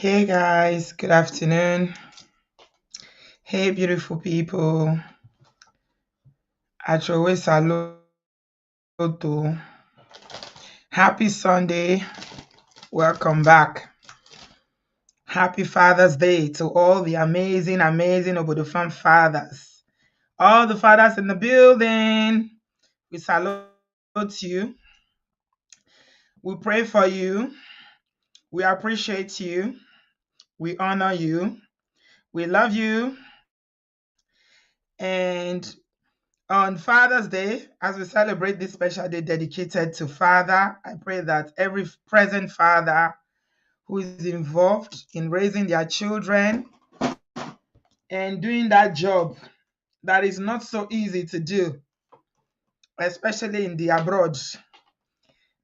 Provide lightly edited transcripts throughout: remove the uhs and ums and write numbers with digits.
Hey guys, good afternoon. Hey beautiful people. Achowe saludo. Happy Sunday. Welcome back. Happy Father's Day to all the amazing Obodofam fathers. All the fathers in the building. We salute you. We pray for you. We appreciate you. We honor you. We love you. And on Father's Day, as we celebrate this special day dedicated to Father, I pray that every present father who is involved in raising their children and doing that job that is not so easy to do, especially in the abroad,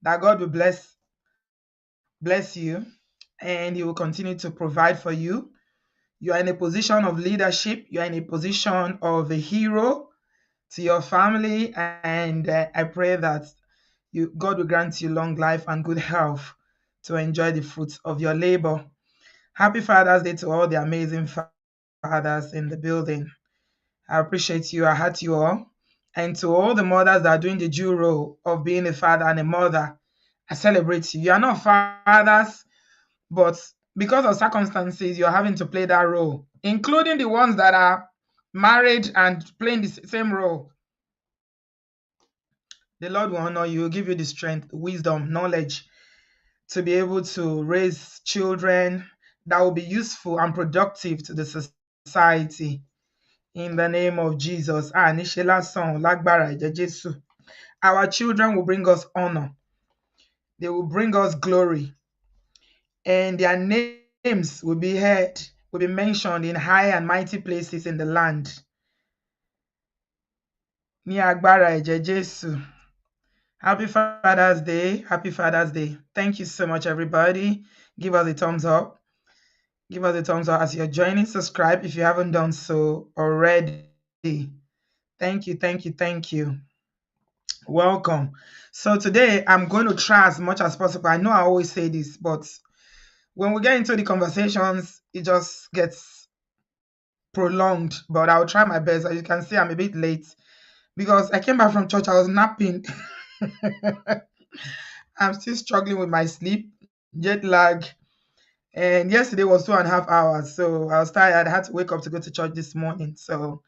that God will bless you and He will continue to provide for you. You are in a position of leadership. You are in a position of a hero to your family, and I pray that God will grant you long life and good health to enjoy the fruits of your labor. Happy Father's Day to all the amazing fathers in the building. I appreciate you. I heart you all. And to all the mothers that are doing the due role of being a father and a mother, I celebrate you. You are not fathers, but because of circumstances, you're having to play that role, including the ones that are married and playing the same role. The Lord will honor you, give you the strength, wisdom, knowledge to be able to raise children that will be useful and productive to the society. In the name of Jesus. Our children will bring us honor. They will bring us glory. And their names will be heard, will be mentioned in high and mighty places in the land. Ní agbára ẹ̀jẹ̀ Jésù. Happy Father's Day. Happy Father's Day. Thank you so much, everybody. Give us a thumbs up. Give us a thumbs up as you're joining. Subscribe if you haven't done so already. Thank you. Welcome. So today I'm going to try as much as possible. I know I always say this, but when we get into the conversations, it just gets prolonged. But I'll try my best. As you can see, I'm a bit late because I came back from church. I was napping. I'm still struggling with my sleep, jet lag. And yesterday was 2.5 hours. So I was tired. I had to wake up to go to church this morning. So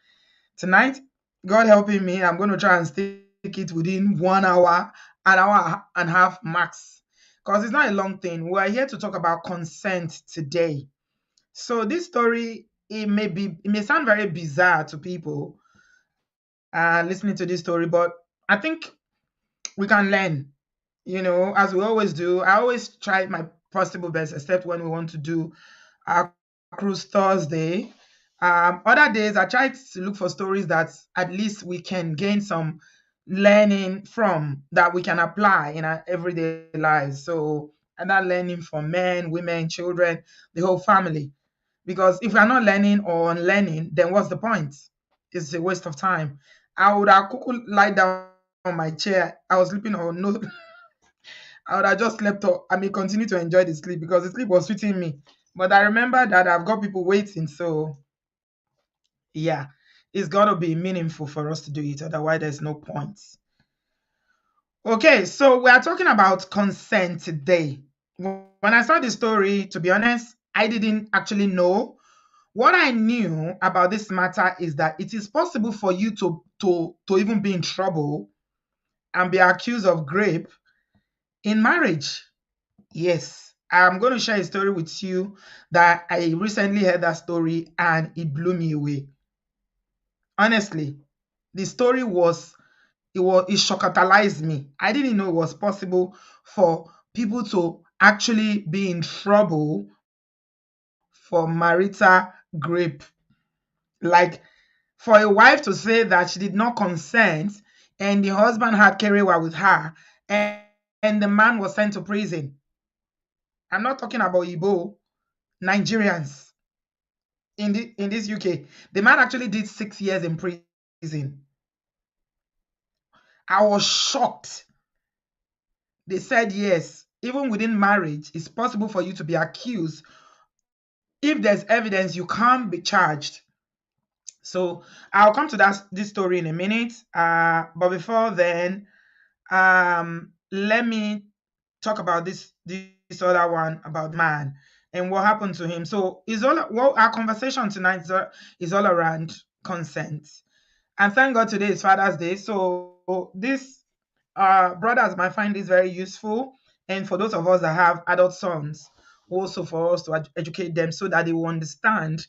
tonight, God helping me, I'm going to try and stick it within 1 hour, an hour and a half max. Because it's not a long thing. We're here to talk about consent today. So this story, it may sound very bizarre to people listening to this story, but I think we can learn, as we always do. I always try my possible best, except when we want to do our cruise Thursday. Other days, I try to look for stories that at least we can gain some learning from, that we can apply in our everyday lives. So, and that learning from men, women, children, the whole family. Because if we're not learning or unlearning, then what's the point? It's a waste of time. I would have lie down on my chair. I was sleeping or no. I would have just slept up. I may continue to enjoy the sleep because the sleep was suiting me. But I remember that I've got people waiting. So yeah, it's got to be meaningful for us to do it. Otherwise, there's no point. Okay, so we are talking about consent today. When I saw the story, to be honest, I didn't actually know. What I knew about this matter is that it is possible for you to even be in trouble and be accused of rape in marriage. Yes, I'm going to share a story with you that I recently heard that story and it blew me away. Honestly, the story it shockatalized me. I didn't know it was possible for people to actually be in trouble for marital rape. Like for a wife to say that she did not consent and the husband had kerewa with her and the man was sent to prison. I'm not talking about Igbo, Nigerians in this UK. The man actually did 6 years in prison. I was shocked. They said yes, even within marriage, it's possible for you to be accused if there's evidence, you can't be charged. So I'll come to this story in a minute. But before then, let me talk about this other one about man and what happened to him. So is all well, our conversation tonight is all around consent. And thank God today is Father's Day. So this brothers might find this very useful. And for those of us that have adult sons, also for us to educate them so that they will understand,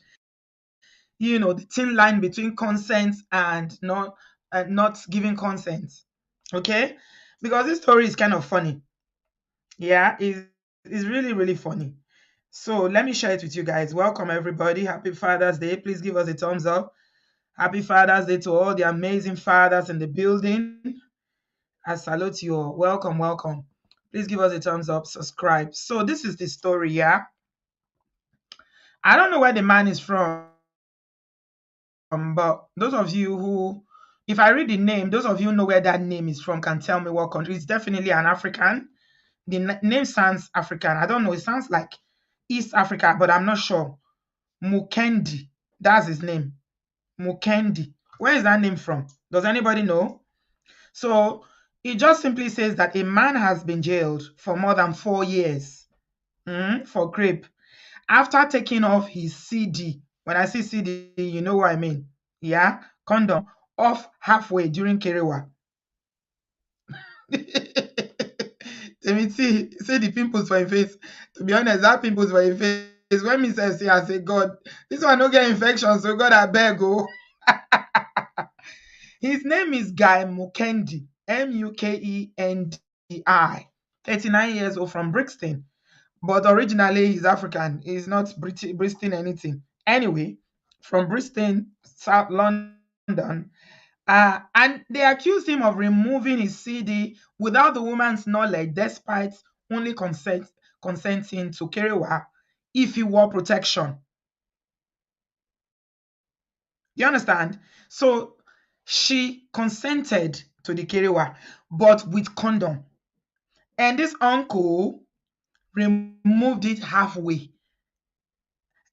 the thin line between consent and not giving consent. Okay? Because this story is kind of funny. Yeah, it's really, really funny. So let me share it with you guys. Welcome everybody. Happy Father's Day. Please give us a thumbs up. Happy Father's Day to all the amazing fathers in the building. I salute you all. Welcome, welcome. Please give us a thumbs up, subscribe. So this is the story, yeah. I don't know where the man is from, but those of you who, if I read the name, those of you know where that name is from can tell me what country. It's definitely an African. The name sounds African. I don't know. It sounds like East Africa, but I'm not sure. Mukendi. That's his name. Mukendi. Where is that name from? Does anybody know? So it just simply says that a man has been jailed for more than 4 years for rape after taking off his CD. When I say CD, you know what I mean. Yeah, condom off halfway during Kerewa. Let me see the pimples for your face. To be honest, that pimples for your face. When me say, I say, God, this one no get infection, so God I beg oh. His name is Guy Mukendi, Mukendi, 39 years old from Brixton. But originally he's African. He's not Brixton anything. Anyway, from Brixton, South London. And they accused him of removing his CD without the woman's knowledge, despite only consenting to Kerewa if he wore protection. You understand? So she consented to the Kerewa, but with condom. And this uncle removed it halfway.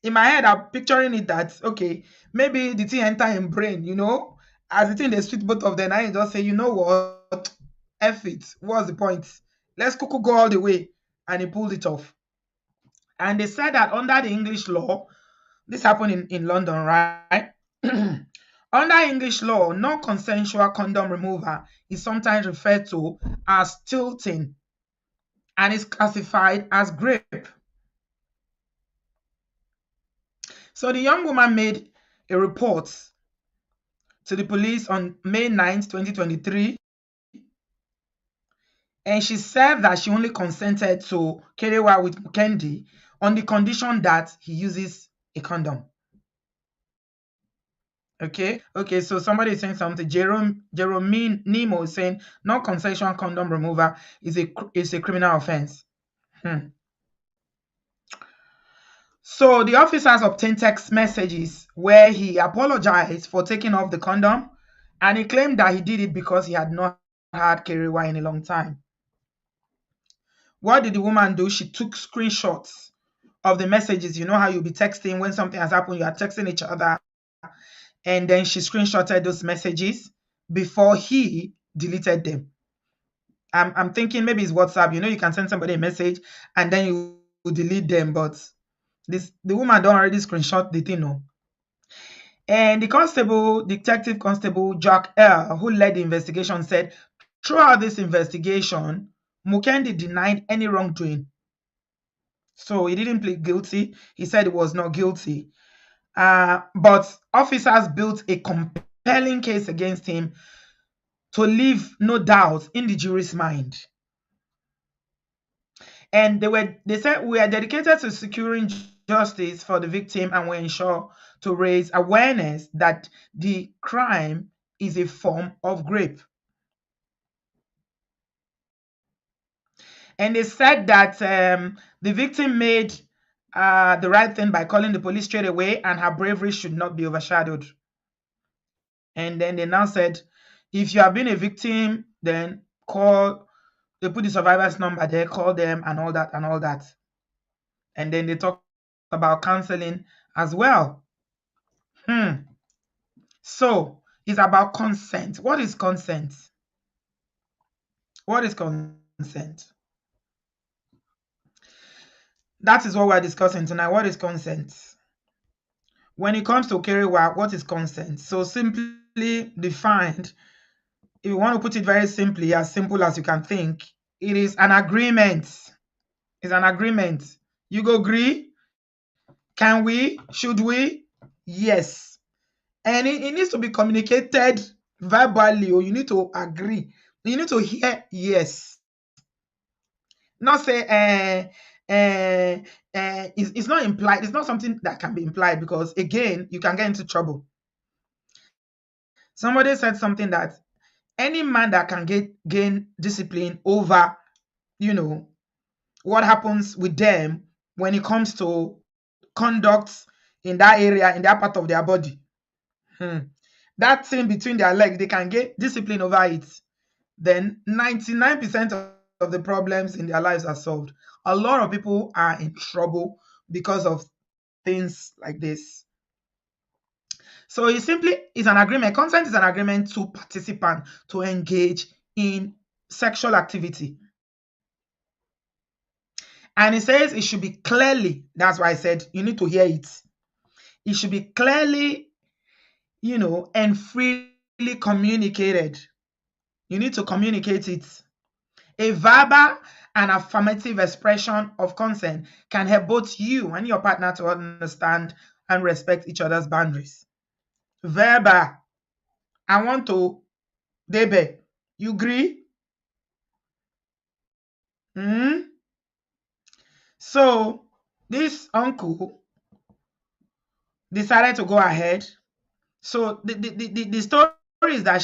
In my head, I'm picturing it that, okay, maybe the thing enter in brain, as the thing they sweet both of them, I just say, you know what, F it. What's the point? Let's go all the way. And he pulled it off. And they said that under the English law, this happened in London, right? Under English law, non-consensual condom removal is sometimes referred to as tilting and is classified as rape. So the young woman made a report to the police on May 9th, 2023. And she said that she only consented to Kerewa with Mukendi on the condition that he uses a condom. Okay, so somebody is saying something. Jerome Nemo is saying non-consensual condom removal is a criminal offense. So the officers obtained text messages where he apologized for taking off the condom, and he claimed that he did it because he had not had Kerewa in a long time. What did the woman do? She took screenshots of the messages. You know how you'll be texting when something has happened, you are texting each other, and then she screenshotted those messages before he deleted them. I'm thinking maybe it's WhatsApp. You can send somebody a message and then you delete them, but the woman don't already screenshot the thing, no. And the Detective Constable Jack L., who led the investigation, said throughout this investigation, Mukendi denied any wrongdoing. So he didn't plead guilty. He said he was not guilty. But officers built a compelling case against him to leave no doubt in the jury's mind. And they said we are dedicated to securing justice for the victim and we ensure to raise awareness that the crime is a form of rape. And they said that the victim made the right thing by calling the police straight away, and her bravery should not be overshadowed. And then they now said, if you have been a victim, then they put the survivor's number there, call them and all that. And then they talk about counseling as well. Hmm. So it's about consent. What is consent? What is consent? That is what we're discussing tonight. What is consent? When it comes to Kerewa, what is consent? So simply defined, if you want to put it very simply, as simple as you can think, it is an agreement. It's an agreement. You go agree? Can we? Should we? Yes. And it needs to be communicated verbally, or you need to agree. You need to hear yes. Not say it's not implied. It's not something that can be implied, because again, you can get into trouble. Somebody said something that any man that can gain discipline over, you know, what happens with them when it comes to conduct in that area, in that part of their body, that thing between their legs, they can get discipline over it, then 99% of the problems in their lives are solved. A lot of people are in trouble because of things like this. So it simply is an agreement. Consent is an agreement to participant to engage in sexual activity. And it says it should be clearly, that's why I said you need to hear it. It should be clearly, and freely communicated. You need to communicate it. A verbal and affirmative expression of consent can help both you and your partner to understand and respect each other's boundaries. Verbal, I want to, Debe, you agree? Hmm. So this uncle decided to go ahead. So the story is that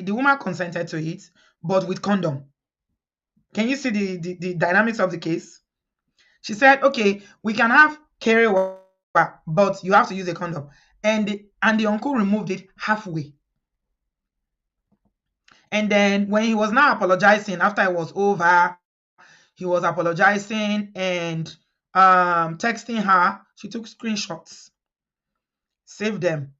the woman consented to it, but with condom. Can you see the dynamics of the case? She said, okay, we can have carry over, but you have to use a condom. And the uncle removed it halfway. And then when he was now apologizing after it was over, he was apologizing and texting her. She took screenshots, saved them.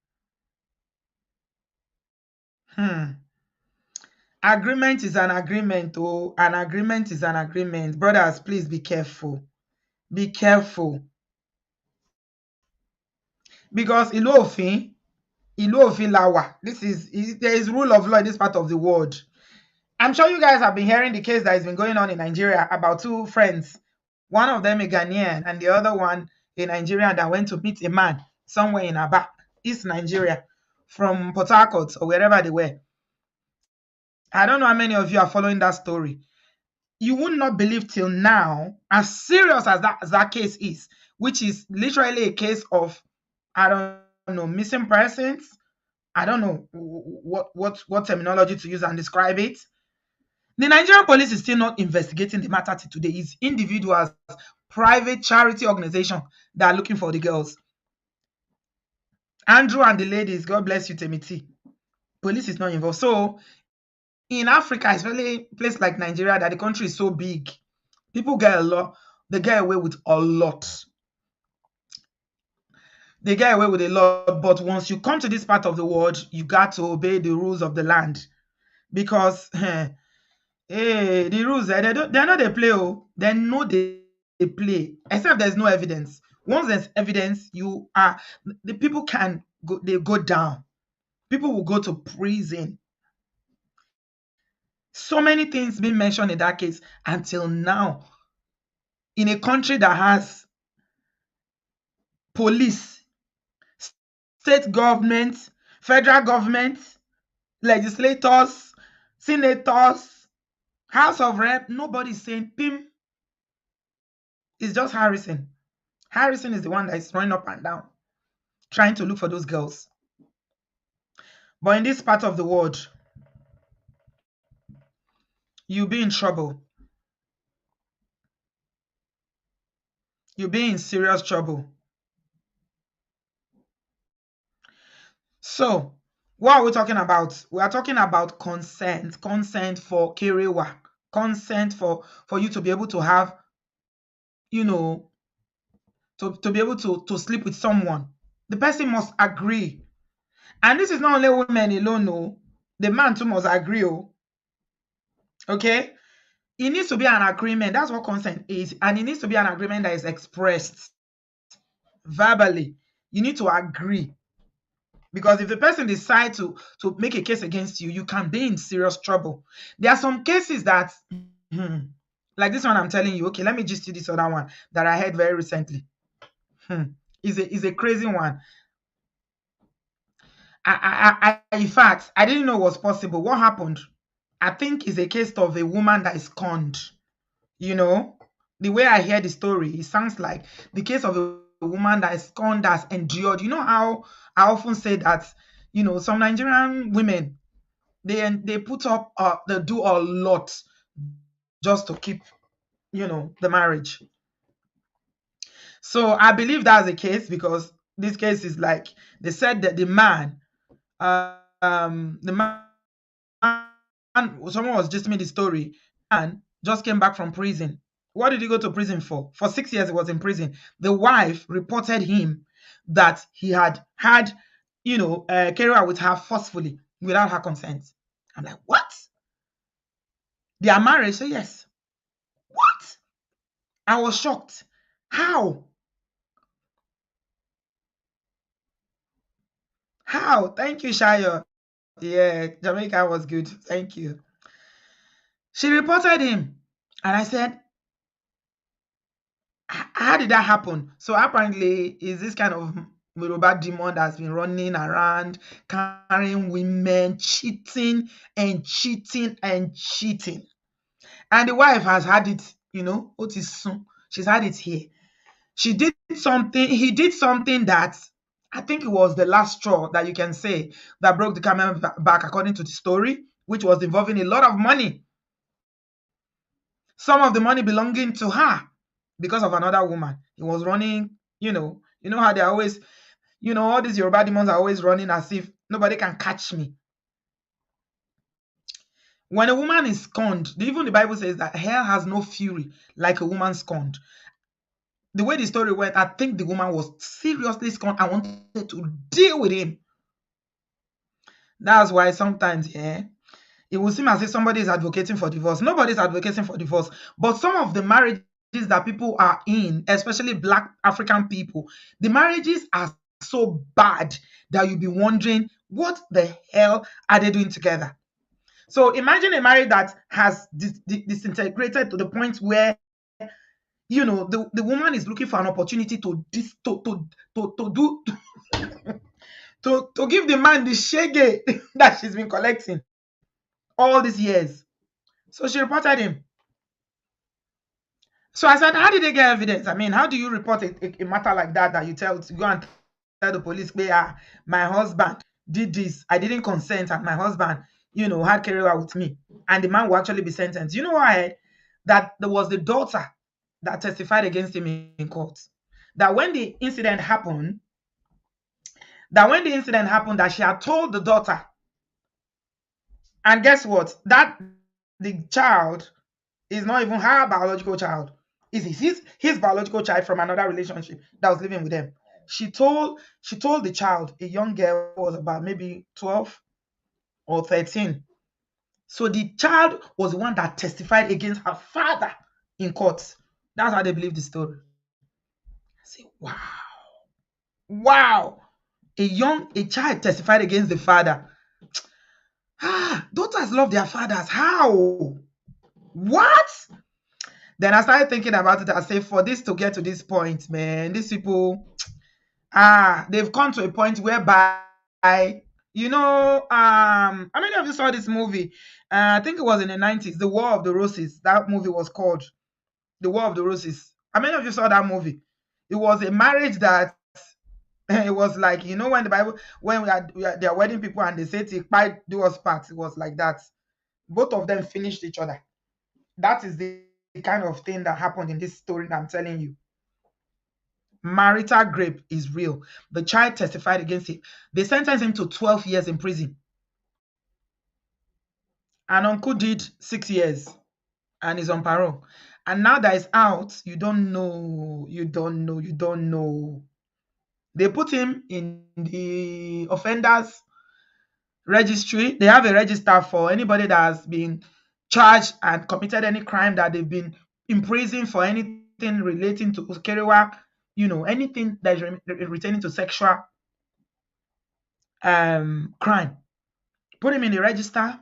Agreement is an agreement. Oh, an agreement is an agreement. Brothers, please be careful. Be careful. Because ìlú òfin lawa. There is rule of law in this part of the world. I'm sure you guys have been hearing the case that has been going on in Nigeria about two friends. One of them a Ghanaian and the other one a Nigerian that went to meet a man somewhere in Aba, East Nigeria, from Port Harcourt or wherever they were. I don't know how many of you are following that story. You would not believe till now, as serious as that case is, which is literally a case of, I don't know, missing persons. I don't know what terminology to use and describe it. The Nigerian police is still not investigating the matter till today. It's individuals, private charity organization that are looking for the girls. Andrew and the ladies, God bless you, Temiti. Police is not involved. So in Africa, especially a place like Nigeria, that the country is so big, people get a lot. They get away with a lot. They get away with a lot. But once you come to this part of the world, you got to obey the rules of the land. Because the rules, they're not they play. Oh, they know they play. Except there's no evidence. Once there's evidence, the people can go, they go down. People will go to prison. So many things being mentioned in that case until now. In a country that has police, state government, federal government, legislators, senators, House of Rep, nobody's saying Pim. It's just Harrison. Harrison is the one that is running up and down, trying to look for those girls. But in this part of the world, you'll be in trouble. You'll be in serious trouble. So, what are we talking about? We are talking about consent. Consent for Kerewa. Consent for you to be able to have, to be able to sleep with someone, the person must agree. And this is not only women alone, no. The man too must agree, oh. Okay? It needs to be an agreement. That's what consent is. And it needs to be an agreement that is expressed verbally. You need to agree. Because if the person decides to make a case against you, you can be in serious trouble. There are some cases that, like this one I'm telling you, okay, let me just do this other one that I heard very recently. Is a crazy one. In fact, I didn't know it was possible. What happened? I think is a case of a woman that is conned. You know, the way I hear the story, it sounds like the case of a woman that is conned, that's endured. You know how I often say that, some Nigerian women, they put up, they do a lot just to keep, the marriage. So I believe that's the case, because this case is like, they said that the man, the man, someone was just me the story, and just came back from prison. What did he go to prison for? For 6 years he was in prison. The wife reported him that he had carried out with her forcefully without her consent. I'm like, what? They are married? So yes. What? I was shocked. How? How? Thank you, Shayo. Yeah, Jamaica was good. Thank you. She reported him. And I said, how did that happen? So apparently, is this kind of Yoruba demon that's been running around, carrying women, cheating and cheating and cheating. And the wife has had it, she's had it here. She did something, he did something that I think it was the last straw that you can say that broke the camel back, according to the story, which was involving a lot of money. Some of the money belonging to her because of another woman. He was running, how they always, all these Yoruba demons are always running as if nobody can catch me. When a woman is scorned, even the Bible says that hell has no fury like a woman scorned. The way the story went, I think the woman was seriously scorned and wanted to deal with him. That's why sometimes, it will seem as if somebody is advocating for divorce. Nobody's advocating for divorce. But some of the marriages that people are in, especially Black African people, the marriages are so bad that you'll be wondering, what the hell are they doing together? So imagine a marriage that has disintegrated to the point where, the woman is looking for an opportunity to do to give the man the shege that she's been collecting all these years. So she reported him. So I said, how did they get evidence? I mean, how do you report a matter like that you go and tell the police, my husband did this, I didn't consent, and my husband, had carried out with me, and the man will actually be sentenced. You know why? That there was the daughter that testified against him in court. That when the incident happened, that she had told the daughter, and guess what? That the child is not even her biological child. Is his biological child from another relationship that was living with them. She told the child, a young girl who was about maybe 12 or 13. So the child was the one that testified against her father in court. That's how they believe the story. I say, wow. Wow. A child testified against the father. Daughters love their fathers. How? What? Then I started thinking about it. I say, for this to get to this point, man, these people, they've come to a point whereby, how many of you saw this movie? I think it was in the 90s, The War of the Roses. That movie was called The War of the Roses. How many of you saw that movie? It was a marriage that it was like, when the Bible, when they are wedding people and they say to do us part, it was like that. Both of them finished each other. That is the kind of thing that happened in this story that I'm telling you. Marital rape is real. The child testified against him. They sentenced him to 12 years in prison. And uncle did 6 years and is on parole. And now that it's out, you don't know, you don't know, you don't know. They put him in the offenders registry. They have a register for anybody that has been charged and committed any crime, that they've been in prison for anything relating to kerewa, anything that is retaining to sexual crime. Put him in the register.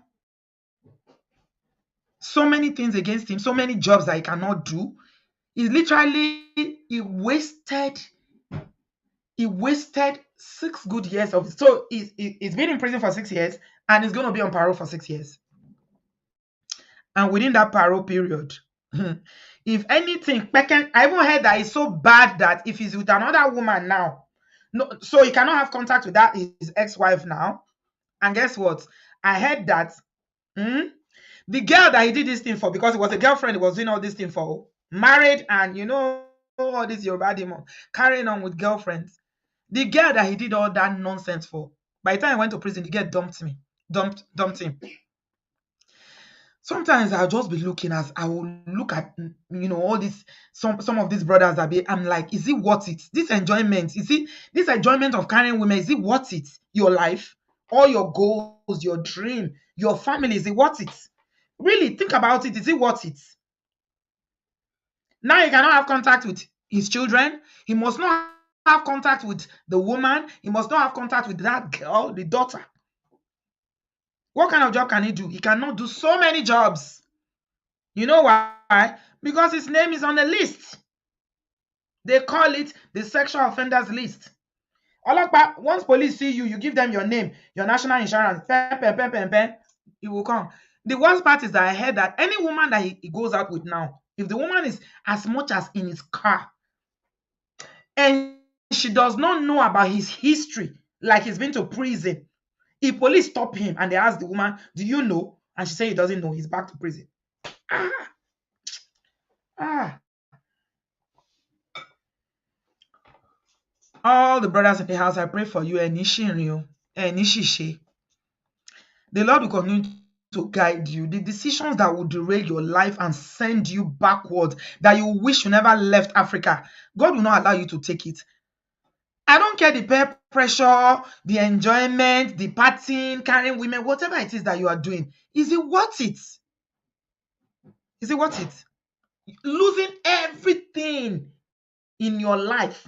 So many things against him, so many jobs that he cannot do. He wasted 6 good years of it. So he's been in prison for 6 years, and he's going to be on parole for 6 years. And within that parole period, if anything, I even heard that it's so bad that if he's with another woman now, no, so he cannot have contact with that his ex-wife now. And guess what? I heard that the girl that he did this thing for, because it was a girlfriend he was doing all this thing for, married, and all this Yoruba demon carrying on with girlfriends. The girl that he did all that nonsense for, by the time he went to prison, the girl dumped him. Sometimes I'll just be looking, as I will look at all this, some of these brothers I'm like, is it worth it? This enjoyment, this enjoyment of carrying women, is it worth it? Your life, all your goals, your dream, your family, is it worth it? Really think about it. Is it worth it? Now he cannot have contact with his children. He must not have contact with the woman. He must not have contact with that girl, the daughter. What kind of job can he do? He cannot do so many jobs. You know why? Because his name is on the list. They call it the sexual offenders list. Once police see you, you give them your name, your national insurance, it will come. The worst part is that I heard that any woman that he goes out with now, if the woman is as much as in his car, and she does not know about his history, like he's been to prison, if police stop him and they ask the woman, do you know? And she say he doesn't know, he's back to prison. All the brothers in the house, I pray for you. The Lord will continue to guide you. The decisions that will derail your life and send you backward, that you wish you never left Africa, God will not allow you to take it. I don't care the peer pressure, the enjoyment, the partying, carrying women, whatever it is that you are doing. Is it worth it? Is it worth it? Losing everything in your life.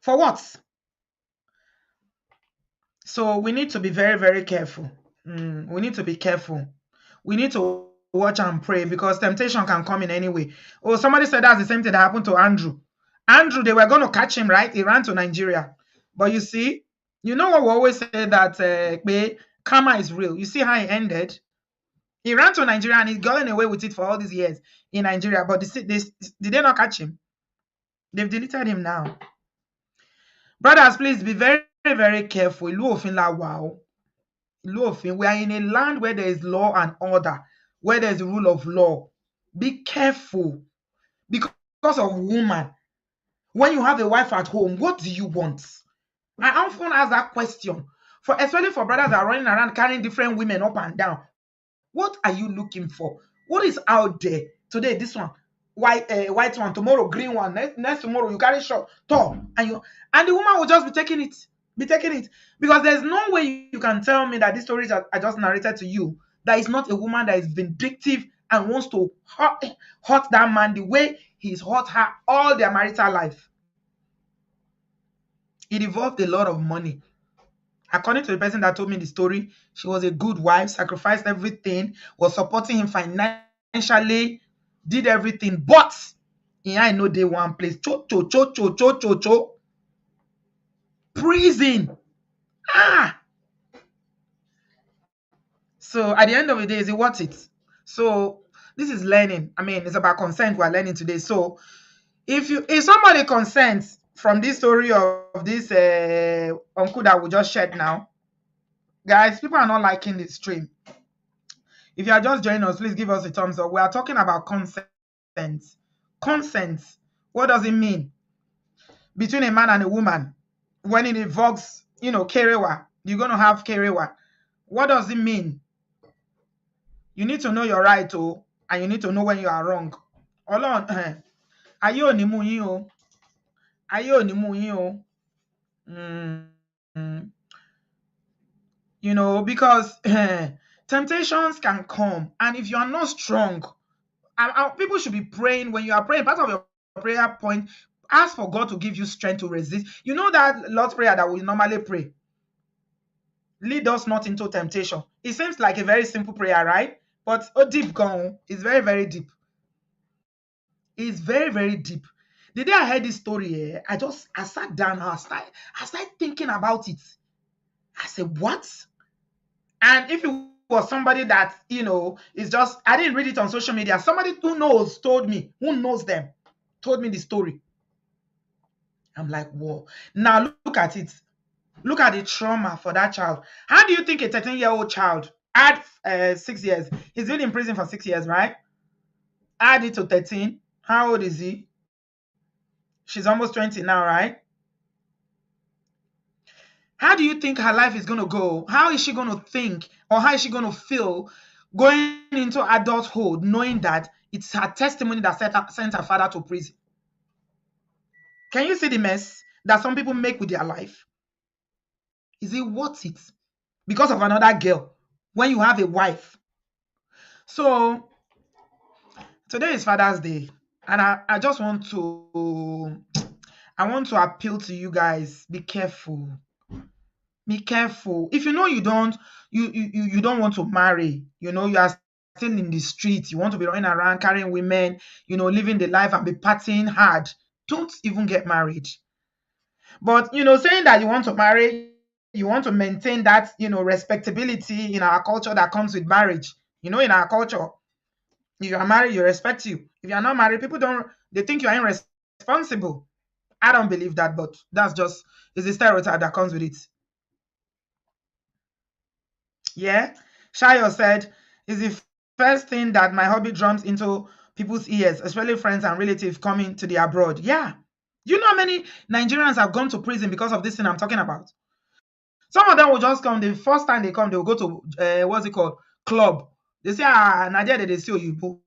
For what? So we need to be very, very careful. We need to be careful. We need to watch and pray, because temptation can come in any way. Oh, somebody said that's the same thing that happened to Andrew. Andrew, they were going to catch him, right? He ran to Nigeria. But you see, you know what we always say, that karma is real. You see how he ended? He ran to Nigeria and he's gotten away with it for all these years in Nigeria. But did they not catch him? They've deleted him now. Brothers, please be very, very careful. We are in a land where there is law and order, where there is the rule of law. Be careful. Because of woman, when you have a wife at home, what do you want? I often ask that question, especially for brothers that are running around carrying different women up and down. What are you looking for? What is out there? Today, this one, white one, tomorrow, green one, next tomorrow, you carry short, tall, and the woman will just be taking it. Because there's no way you can tell me that these stories I just narrated to you, that is not a woman that is vindictive and wants to hurt that man the way he's hurt her all their marital life. It involved a lot of money. According to the person that told me the story, she was a good wife, sacrificed everything, was supporting him financially, did everything, but I know they one place. Prison. So at the end of the day, is it worth it? So this is learning. I mean, it's about consent we're learning today. So if somebody consents from this story of this uncle that we just shared now, guys, people are not liking the stream. If you are just joining us, please give us a thumbs up. We are talking about consent. Consent. What does it mean between a man and a woman when it involves, kerewa? You're going to have kerewa. What does it mean? You need to know your right, and you need to know when you are wrong. Ọlọ́run ayé ò ní mú yín o. Ayé ò ní mú yín o. Mm, mm, because temptations can come, and if you are not strong, people should be praying. When you are praying, part of your prayer point, ask for God to give you strength to resist. You know that Lord's prayer that we normally pray, lead us not into temptation. It seems like a very simple prayer, right? But deep gone, it's very, very deep. It's very, very deep. The day I heard this story, I sat down and I started thinking about it. I said, what? And if it was somebody that, is just, I didn't read it on social media. Somebody who knows told me, who knows them, told me the story. I'm like, whoa. Now look at it. Look at the trauma for that child. How do you think a 13-year-old child add 6 years? He's been in prison for 6 years, right? Add it to 13. How old is he? She's almost 20 now, right? How do you think her life is going to go? How is she going to think, or how is she going to feel going into adulthood knowing that it's her testimony that sent her father to prison? Can you see the mess that some people make with their life? Is it worth it? Because of another girl when you have a wife. So today is Father's Day, and I just want to appeal to you guys. Be careful. Be careful. If you know you don't want to marry, you are still in the street, you want to be running around carrying women, living the life and be partying hard, don't even get married. But saying that you want to marry, you want to maintain that respectability in our culture that comes with marriage. In our culture, if you are married, you respect you. If you are not married, people don't, they think you are irresponsible. I don't believe that, but that's just is a stereotype that comes with it. Yeah. Shayo said, is the first thing that my hobby drums into people's ears, especially friends and relatives coming to the abroad. Yeah. You know how many Nigerians have gone to prison because of this thing I'm talking about? Some of them will just come. The first time they come, they will go to, what's it called? Club. They say, Nigeria, they see you.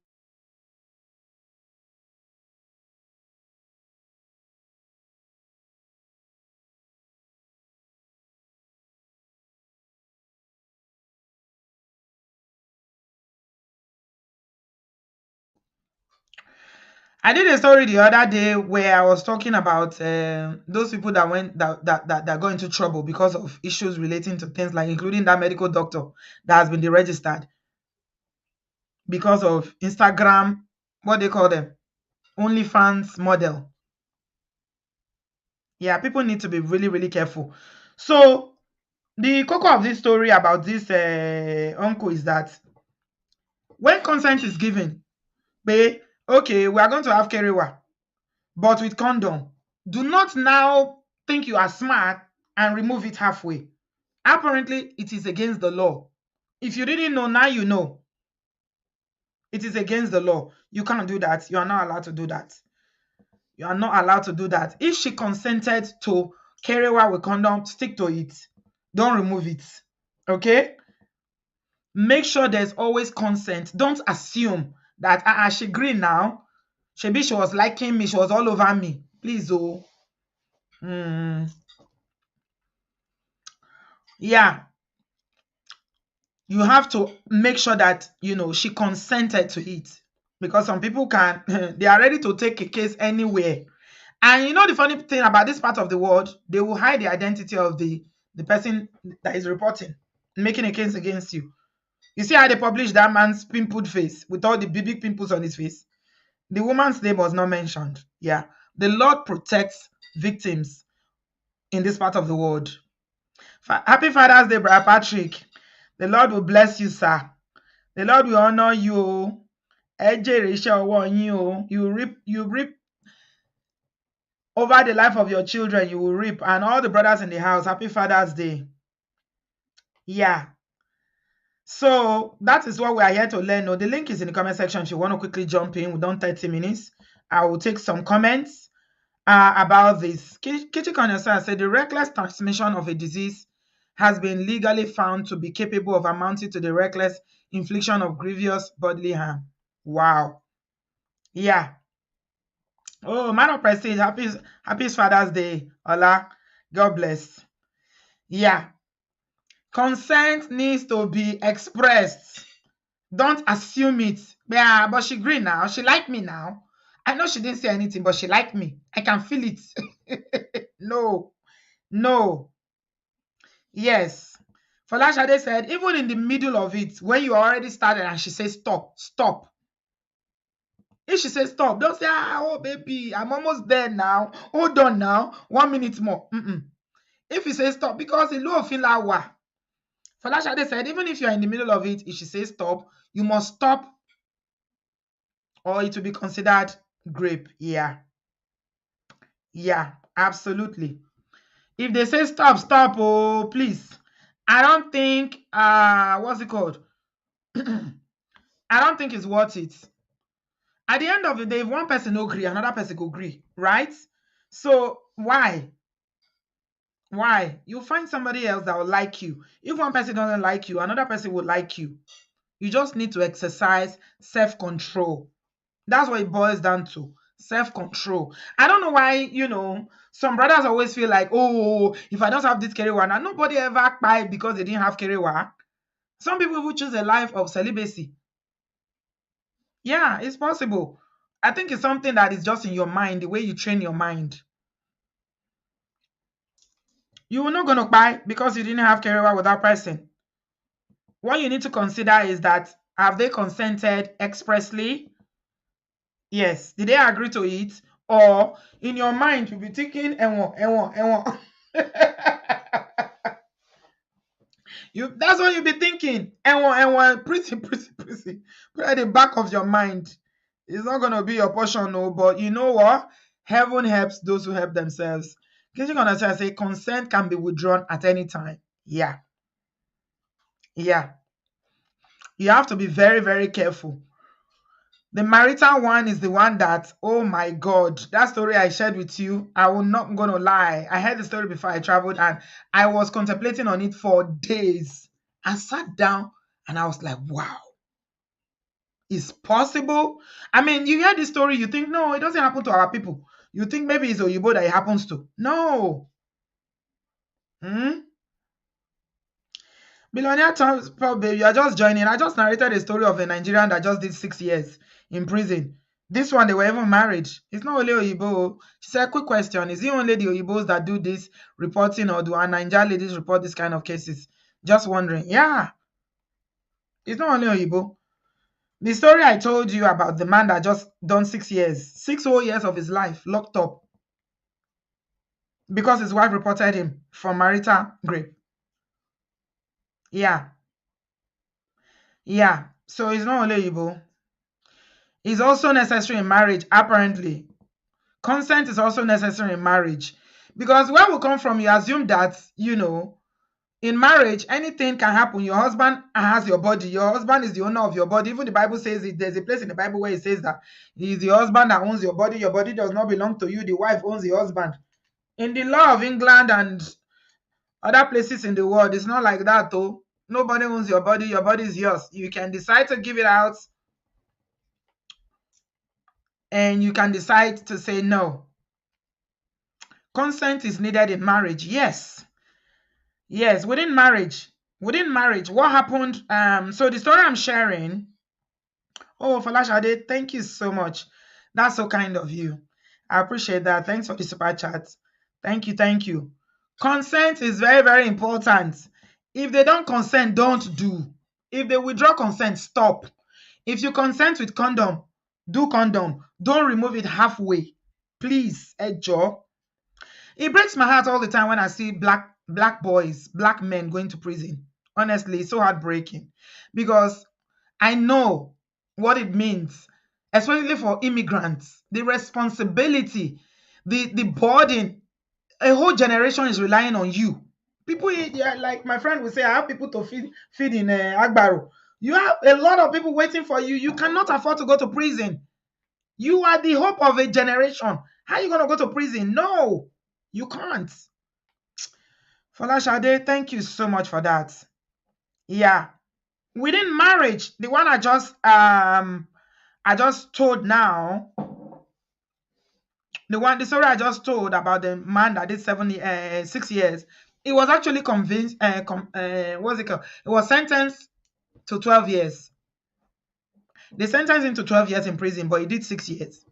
I did a story the other day where I was talking about those people that went that got into trouble because of issues relating to things like including that medical doctor that has been deregistered because of Instagram, what they call them, OnlyFans model. Yeah, people need to be really, really careful. So the cocoa of this story about this uncle is that when consent is given, okay, we are going to have kerewa, but with condom. Do not now think you are smart and remove it halfway. Apparently, it is against the law. If you didn't know, now you know. It is against the law. You can't do that. You are not allowed to do that. You are not allowed to do that. If she consented to kerewa with condom, stick to it. Don't remove it. Okay? Make sure there's always consent. Don't assume that she green now. She was liking me. She was all over me. Please, oh. Yeah. You have to make sure that, she consented to it. Because some people can, they are ready to take a case anywhere. And the funny thing about this part of the world, they will hide the identity of the person that is reporting, making a case against you. You see how they published that man's pimpled face with all the big pimples on his face? The woman's name was not mentioned. Yeah. The Lord protects victims in this part of the world. Happy Father's Day, Brother Patrick. The Lord will bless you, sir. The Lord will honor you. You reap over the life of your children, you will reap. And all the brothers in the house, happy Father's Day. Yeah. So that is what we are here to learn. The link is in the comment section if you want to quickly jump in. We've done 30 minutes. I will take some comments about this. Kichi Konyosa said the reckless transmission of a disease has been legally found to be capable of amounting to the reckless infliction of grievous bodily harm. Wow. Yeah. Oh, man of prestige, happy Father's Day. Ola. God bless. Yeah. Consent needs to be expressed. Don't assume it. Yeah, but she green now. She like me now. I know she didn't say anything, but she like me. I can feel it. No, no. Yes. Folashade said, even in the middle of it, when you already started and she says stop, stop. If she says stop, don't say, oh baby, I'm almost there now. Hold on now. 1 minute more. If you say stop, because in law feel like wa. Folashade said, even if you're in the middle of it, if she says stop, you must stop or it will be considered grape. Yeah. Yeah, absolutely. If they say stop, stop, oh please. I don't think what's it called? I don't think it's worth it. At the end of the day, if one person no agree, another person go agree, right? So why? Why? You find somebody else that will like you. If one person doesn't like you, another person will like you. You just need to exercise self-control. That's what it boils down to. Self-control. I don't know why, some brothers always feel like, oh, if I don't have this kerewa, now nobody ever buy because they didn't have kerewa. Some people will choose a life of celibacy. Yeah, it's possible. I think it's something that is just in your mind, the way you train your mind. You were not going to buy because you didn't have kerewa with that person. What you need to consider is that have they consented expressly? Yes. Did they agree to it? Or in your mind, you'll be thinking, and that's what you'll be thinking. And pretty, pretty, pretty. Put at the back of your mind. It's not gonna be your portion, no, but you know what? Heaven helps those who help themselves. Because you're gonna say consent can be withdrawn at any time. Yeah. Yeah. You have to be very, very careful. The marital one is the one that, oh my God, that story I shared with you, I will not gonna lie. I heard the story before I traveled and I was contemplating on it for days. I sat down and I was like, wow, it's possible. I mean, you hear this story, you think, no, it doesn't happen to our people. You think maybe it's Oyibo that it happens to. No. Hmm? Billionaire Tom's probably you are just joining. I just narrated a story of a Nigerian that just did 6 years in prison. This one, they were even married. It's not only Oyibo. She said, quick question. Is it only the Oyibos that do this reporting or do our Nigerian ladies report this kind of cases? Just wondering. Yeah, it's not only Oyibo. The story I told you about the man that just done 6 years, 6 whole years of his life locked up because his wife reported him for marital rape. Yeah, yeah. So it's not only Oyibo. Is also necessary in marriage, apparently. Consent is also necessary in marriage. Because where we come from, you assume that, in marriage, anything can happen. Your husband has your body. Your husband is the owner of your body. Even the Bible says it. There's a place in the Bible where it says that he is the husband that owns your body. Your body does not belong to you. The wife owns the husband. In the law of England and other places in the world, it's not like that, though. Nobody owns your body. Your body is yours. You can decide to give it out and you can decide to say no. Consent is needed in marriage. Yes. Yes, within marriage. Within marriage, what happened? So the story I'm sharing. Oh, Falashade, thank you so much. That's so kind of you. I appreciate that. Thanks for the super chat. Thank you, thank you. Consent is very, very important. If they don't consent, don't do. If they withdraw consent, stop. If you consent with condom, do condom. Don't remove it halfway. Please, Ejo. It breaks my heart all the time when I see black boys, black men going to prison. Honestly, it's so heartbreaking because I know what it means, especially for immigrants. The responsibility, the burden, a whole generation is relying on you. People, yeah, like my friend will say, I have people to feed in Agbaro. You have a lot of people waiting for you. You cannot afford to go to prison. You are the hope of a generation. How are you going to go to prison? No, you can't. Folashade, thank you so much for that. Yeah. Within marriage, the one I just I just told now, the story I just told about the man that did 6 years, he was actually convinced, what's it called? It was sentenced to 12 years. They sentenced him to 12 years in prison, but he did 6 years.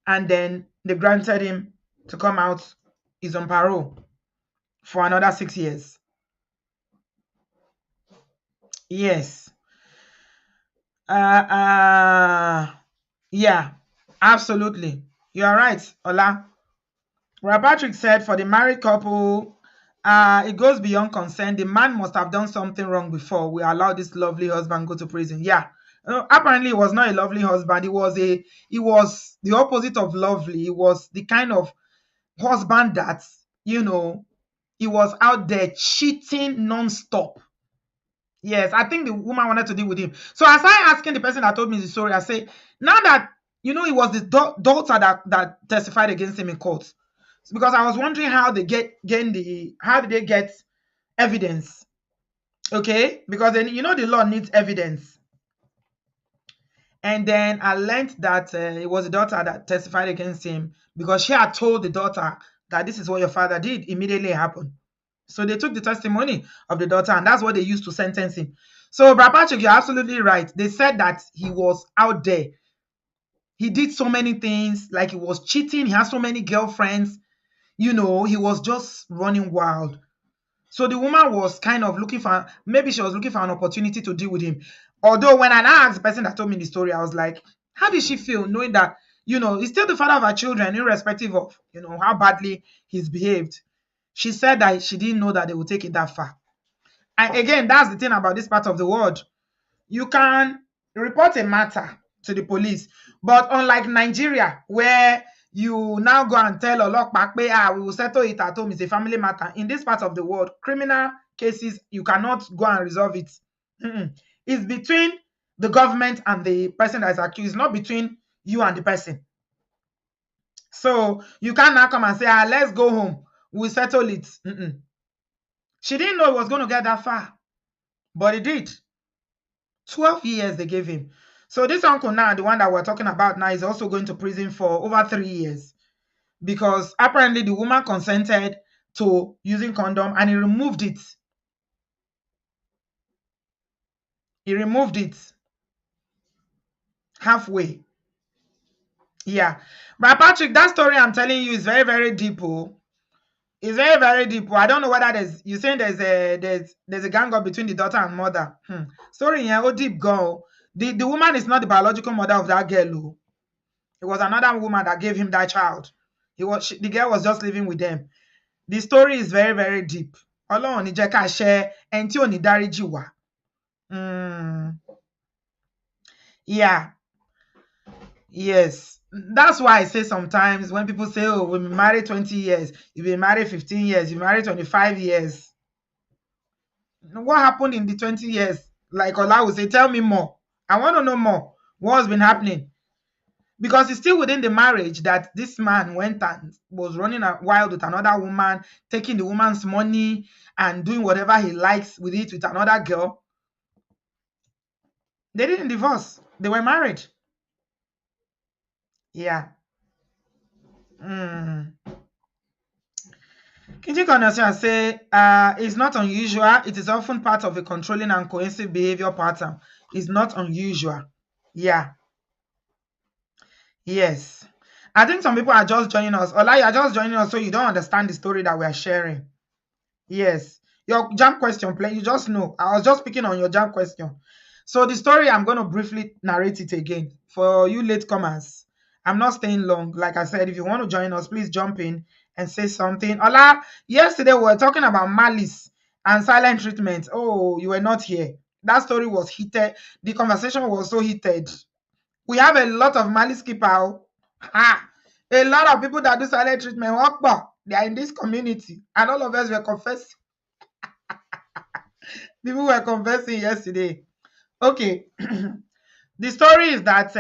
And then they granted him to come out. He's on parole for another 6 years. Yes. Yeah, absolutely. You are right, Ola. Patrick said for the married couple, it goes beyond consent. The man must have done something wrong before we allow this lovely husband go to prison. Yeah. Apparently, he was not a lovely husband. He was the opposite of lovely. He was the kind of husband that, he was out there cheating non-stop. Yes, I think the woman wanted to deal with him. So as I asking the person that told me the story, I say, now that it was the daughter that testified against him in court. Because I was wondering how they how did they get evidence? Okay, because then the law needs evidence. And then I learned that it was the daughter that testified against him because she had told the daughter that this is what your father did. Immediately happened. So they took the testimony of the daughter, and that's what they used to sentence him. So, Brad Patrick, you're absolutely right. They said that he was out there. He did so many things, like he was cheating. He has so many girlfriends. He was just running wild. So the woman was kind of maybe she was looking for an opportunity to deal with him. Although when I asked the person that told me the story, I was like, how did she feel knowing that, he's still the father of her children, irrespective of, how badly he's behaved? She said that she didn't know that they would take it that far. And again, that's the thing about this part of the world. You can report a matter to the police, but unlike Nigeria, where you now go and tell Olokpa, we will settle it at home, it's a family matter. In this part of the world, criminal cases, you cannot go and resolve it. It's between the government and the person that is accused, not between you and the person. So you can't now come and say, let's go home, we'll settle it. She didn't know it was going to get that far, but it did. 12 years they gave him. So this uncle now, the one that we're talking about now, is also going to prison for over 3 years because apparently the woman consented to using condom and he removed it. He removed it halfway. Yeah. But Patrick, that story I'm telling you is very, very deep. It's very, very deep. I don't know whether you're saying there's a gang up between the daughter and mother. Story here, deep go. The woman is not the biological mother of that girl. It was another woman that gave him that child. The girl was just living with them. The story is very, very deep. Ọlọ́run ní jẹ́ ká ṣẹ̀ ẹni tí ò ní dáríjì wá. Yeah. Yes. That's why I say sometimes when people say, oh, we've been married 20 years, you've been married 15 years, you've been married 25 years. What happened in the 20 years? Like Ola will say, tell me more. I want to know more. What's been happening? Because it's still within the marriage that this man went and was running wild with another woman, taking the woman's money and doing whatever he likes with it with another girl. They didn't divorce. They were married. Yeah. Kinji Konosia say, it's not unusual. It is often part of a controlling and cohesive behavior pattern. It's not unusual. Yeah. Yes. I think some people are just joining us. Ola, you are just joining us so you don't understand the story that we are sharing. Yes. Your jam question, you just know. I was just picking on your jam question. So the story, I'm going to briefly narrate it again. For you latecomers, I'm not staying long. Like I said, if you want to join us, please jump in and say something. Ola, yesterday we were talking about malice and silent treatment. Oh, you were not here. That story was heated. The conversation was so heated. We have a lot of malice keeper. A lot of people that do silent treatment. They are in this community. And all of us were confessing. People were confessing yesterday. Okay. The story is that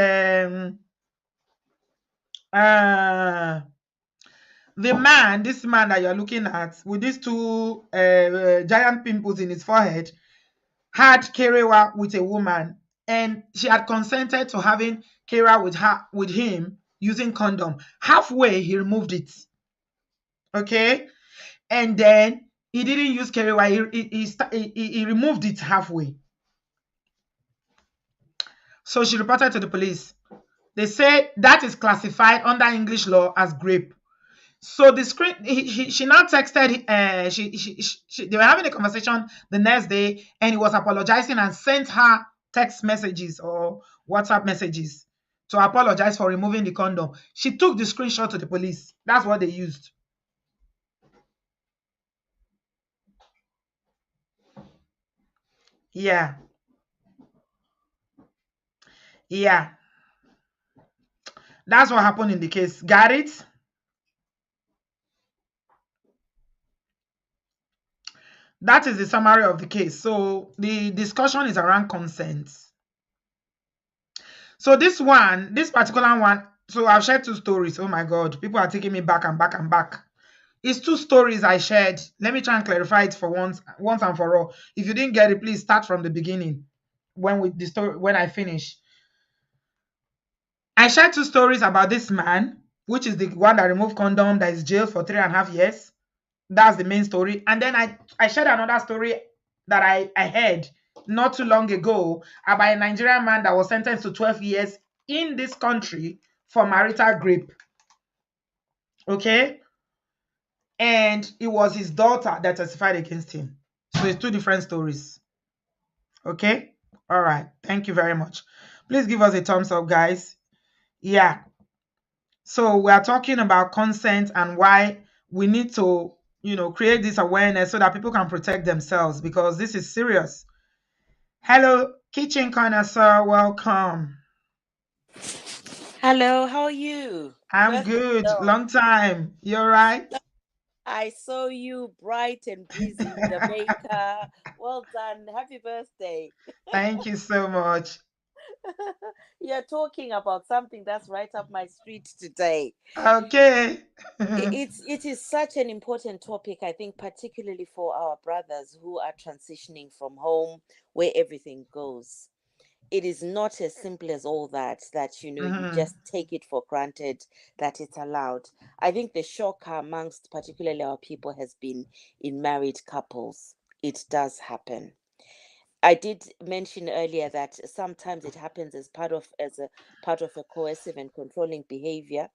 this man that you're looking at with these two giant pimples in his forehead had kerewa with a woman. and she had consented to having Kara with him using condom. Halfway, he removed it. Okay, and then he didn't use Kara. He removed it halfway. So she reported to the police. They said that is classified under English law as rape. So the screen, she now texted. They were having a conversation the next day, and he was apologizing and sent her text messages or WhatsApp messages to apologize for removing the condom. She took the screenshot to the police. That's what they used. Yeah, yeah. That's what happened in the case. Got it? That is the summary of the case. So the discussion is around consent. So this particular one, so I've shared two stories. Oh my God, people are taking me back and back and back. It's two stories I shared. Let me try and clarify it for once and for all. If you didn't get it, please start from the beginning when I finish. I shared two stories about this man, which is the one that removed condom that is jailed for 3.5 years. That's the main story. And then I shared another story that I heard not too long ago about a Nigerian man that was sentenced to 12 years in this country for marital rape. Okay? And it was his daughter that testified against him. So it's two different stories. Okay? All right. Thank you very much. Please give us a thumbs up, guys. Yeah. So we are talking about consent and why we need to, create this awareness so that people can protect themselves, because this is serious. Hello, kitchen connoisseur. Welcome. Hello, how are you? I'm Birthday good. girl. Long time. You all right? I saw you bright and breezy in Jamaica. Well done. Happy birthday. Thank you so much. You're talking about something that's right up my street today. Okay. It is such an important topic, I think, particularly for our brothers who are transitioning from home where everything goes. It is not as simple as all that you Mhm, just take it for granted that it's allowed. I think the shock amongst particularly our people has been in married couples. It does happen. I did mention earlier that sometimes it happens as a part of a coercive and controlling behavior,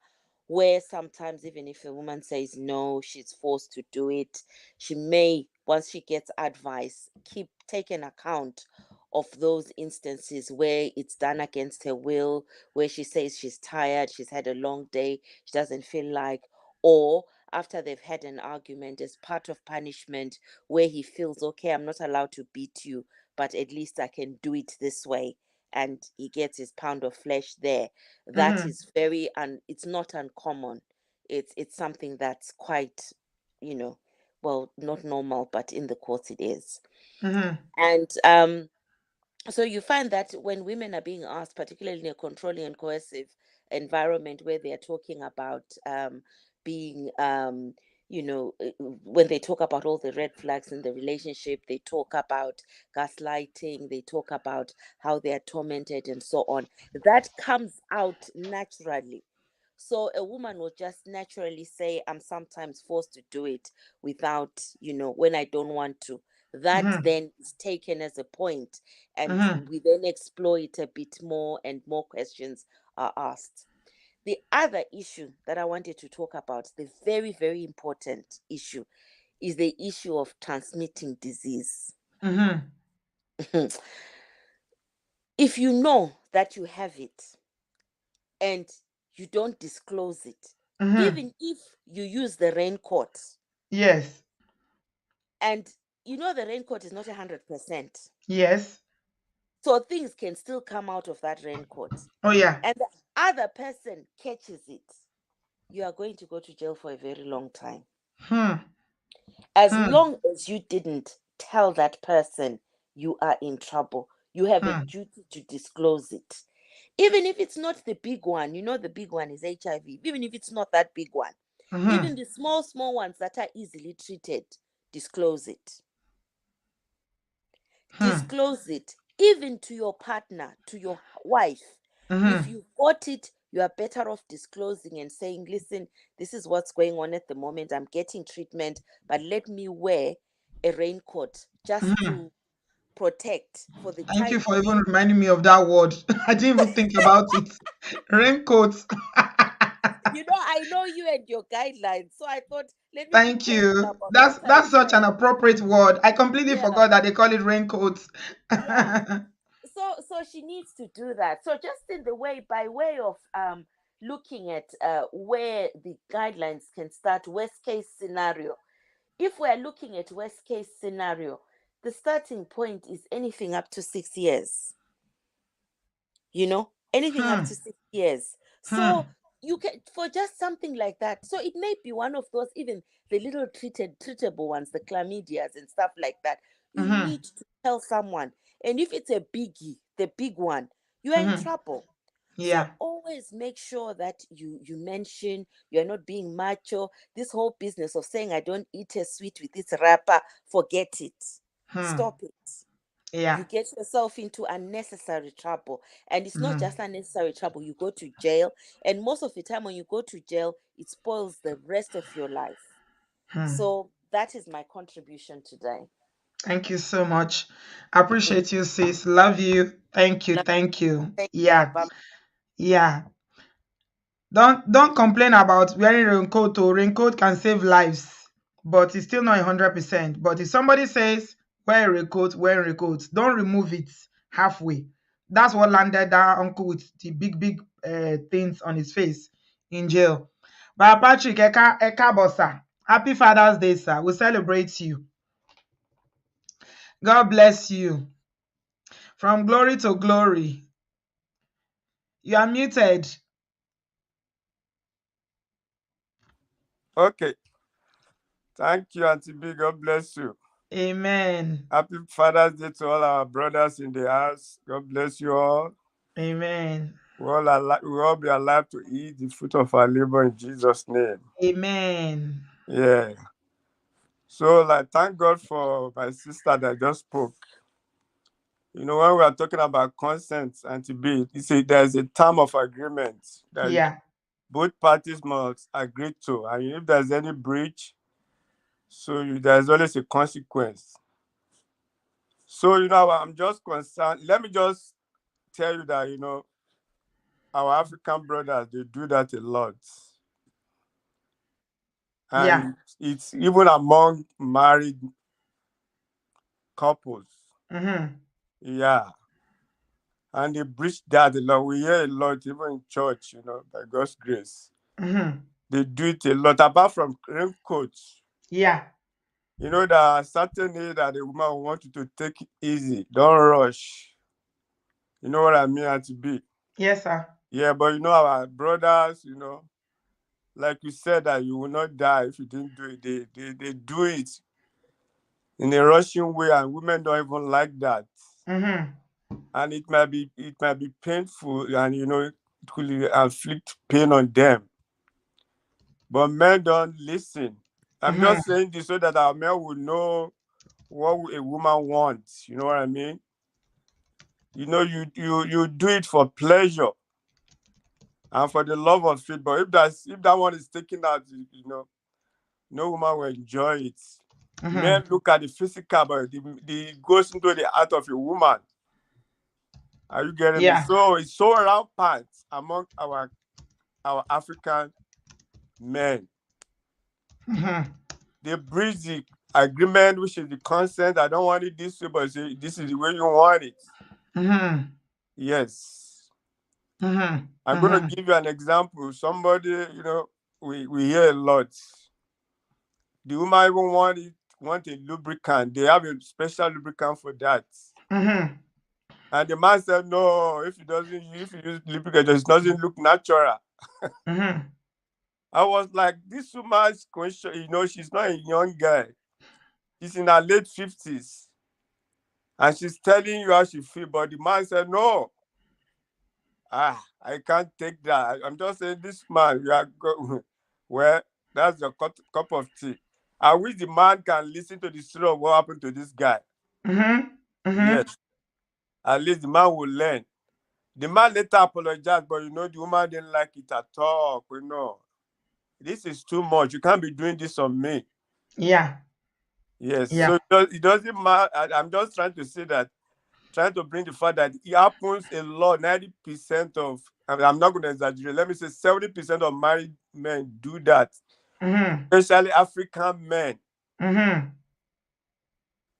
where sometimes even if a woman says no, she's forced to do it. She may, once she gets advice, keep taking account of those instances where it's done against her will, where she says she's tired, she's had a long day, she doesn't feel like, or after they've had an argument as part of punishment, where he feels, okay, I'm not allowed to beat you, but at least I can do it this way. And he gets his pound of flesh there. That mhm, is it's not uncommon. It's something that's quite, you know, well, not normal, but in the courts it is. mhm, And so you find that when women are being asked, particularly in a controlling and coercive environment where they are talking about being when they talk about all the red flags in the relationship, they talk about gaslighting, they talk about how they are tormented and so on. That comes out naturally. So a woman will just naturally say, I'm sometimes forced to do it without, when I don't want to. That mhm, then is taken as a point, and mhm, we then explore it a bit more, and more questions are asked. The other issue that I wanted to talk about, the very, very important issue, is the issue of transmitting disease. mhm, If you know that you have it and you don't disclose it, mhm. even if you use the raincoat, Yes. and the raincoat is not 100%, Yes. so things can still come out of that raincoat, Oh yeah. and the other person catches it, you are going to go to jail for a very long time. Hmm. As Hmm. long as you didn't tell that person, you are in trouble. You have a Hmm. duty to disclose it. Even if it's not the big one, the big one is HIV. Even if it's not that big one, even Mhm. the small, small ones that are easily treated, disclose it. Hmm. Disclose it. even to your partner, to your wife. If Mm-hmm. you got it, you are better off disclosing and saying, listen, this is what's going on at the moment. I'm getting treatment, but let me wear a raincoat just Mm-hmm. to protect for the Thank you time for even being. reminding me of that word. I didn't even think about it. Raincoats. I know you and your guidelines. So I thought, let me be Thank careful you. about what I That's such an say. appropriate word. I completely Yeah, forgot that they call it raincoats. yeah. So she needs to do that. So just in the way, by way of looking at where the guidelines can start, worst case scenario. If we're looking at worst case scenario, the starting point is anything up to 6 years. Anything up to Hmm. 6 years. So Hmm. you can, for just something like that. So it may be one of those, even the little treatable ones, the chlamydias and stuff like that. You Mm-hmm. need to tell someone. And if it's a biggie, the big one, you are in Mm-hmm. trouble. So Yeah. always make sure that you mention you're not being macho. This whole business of saying I don't eat a sweet with this wrapper, forget it. Hmm. Stop it. You Yeah. get yourself into unnecessary trouble. And it's not Mm-hmm. just unnecessary trouble, you go to jail. And most of the time, when you go to jail, it spoils the rest of your life. Hmm. So that is my contribution today. Thank you so much. I Mm. appreciate you, sis. Love you. Thank you. Love, Thank you. take care. Yeah. Bye. Yeah. Don't complain about wearing raincoat. Or raincoat can save lives, but it's still not 100%. But if somebody says wear a raincoat, wear a raincoat, don't remove it halfway. That's what landed that uncle with the big things on his face in jail. But Patrick Eka Bossa, happy Father's Day, sir. We celebrate you. God bless you. From glory to glory. You are muted. Okay. Thank you, Auntie B. God bless you. Amen. Happy Father's Day to all our brothers in the house. God bless you all. Amen. We all be alive to eat the fruit of our labor in Jesus' name. Amen. Yeah. So, thank God for my sister that just spoke. When we are talking about consent, Auntie B, there's a term of agreement that Yeah. both parties must agree to. And if there's any breach, there's always a consequence. So, I'm just concerned. Let me just tell you that, our African brothers, they do that a lot. Yeah. And it's even among married couples. Mm-hmm. Yeah. And they preach that a lot. We hear a lot, even in church, by God's grace. Mm-hmm. They do it a lot. Apart from raincoats, Yeah. there are certain days that the woman will want you to take it easy. Don't rush. You know what I mean, Auntie B? Yes, sir. Yeah, but our brothers, like you said that you will not die if you didn't do it. They do it in a rushing way, and women don't even like that. Mm-hmm. And it might be painful, and it could inflict pain on them. But men don't listen. I'm Mm-hmm. just saying this so that our men will know what a woman wants. You know what I mean? You do it for pleasure and for the love of it. But if that one is taken out, no woman will enjoy it. Men Mm-hmm. look at the physical, but the goes into the heart of a woman. Are you getting me? Yeah. So it's so rampant among our African men. Mm-hmm. They breach the agreement, which is the consent. I don't want it this way, but say, this is the way you want it. Mm-hmm. Yes. Mm-hmm. I'm going to Mm-hmm. give you an example. Somebody, we hear a lot. The woman even want a lubricant. They have a special lubricant for that. Mm-hmm. And the man said, no, if you use lubricant, it doesn't look natural. Mm-hmm. I was like, this woman's question, she's not a young guy. She's in her late 50s. And she's telling you how she feels. But the man said, no, I can't take that. I'm just saying, this man, well, that's your cup of tea. I wish the man can listen to the story of what happened to this guy. Mm-hmm. Mm-hmm. Yes. At least the man will learn. The man later apologized, but the woman didn't like it at all. This is too much. You can't be doing this on me. Yeah. Yes. Yeah. So it doesn't matter. I'm just trying to say that, trying to bring the fact that it happens a lot. 90% of, I'm not going to exaggerate. Let me say 70% of married men do that, Mm-hmm. especially African men. Mm-hmm.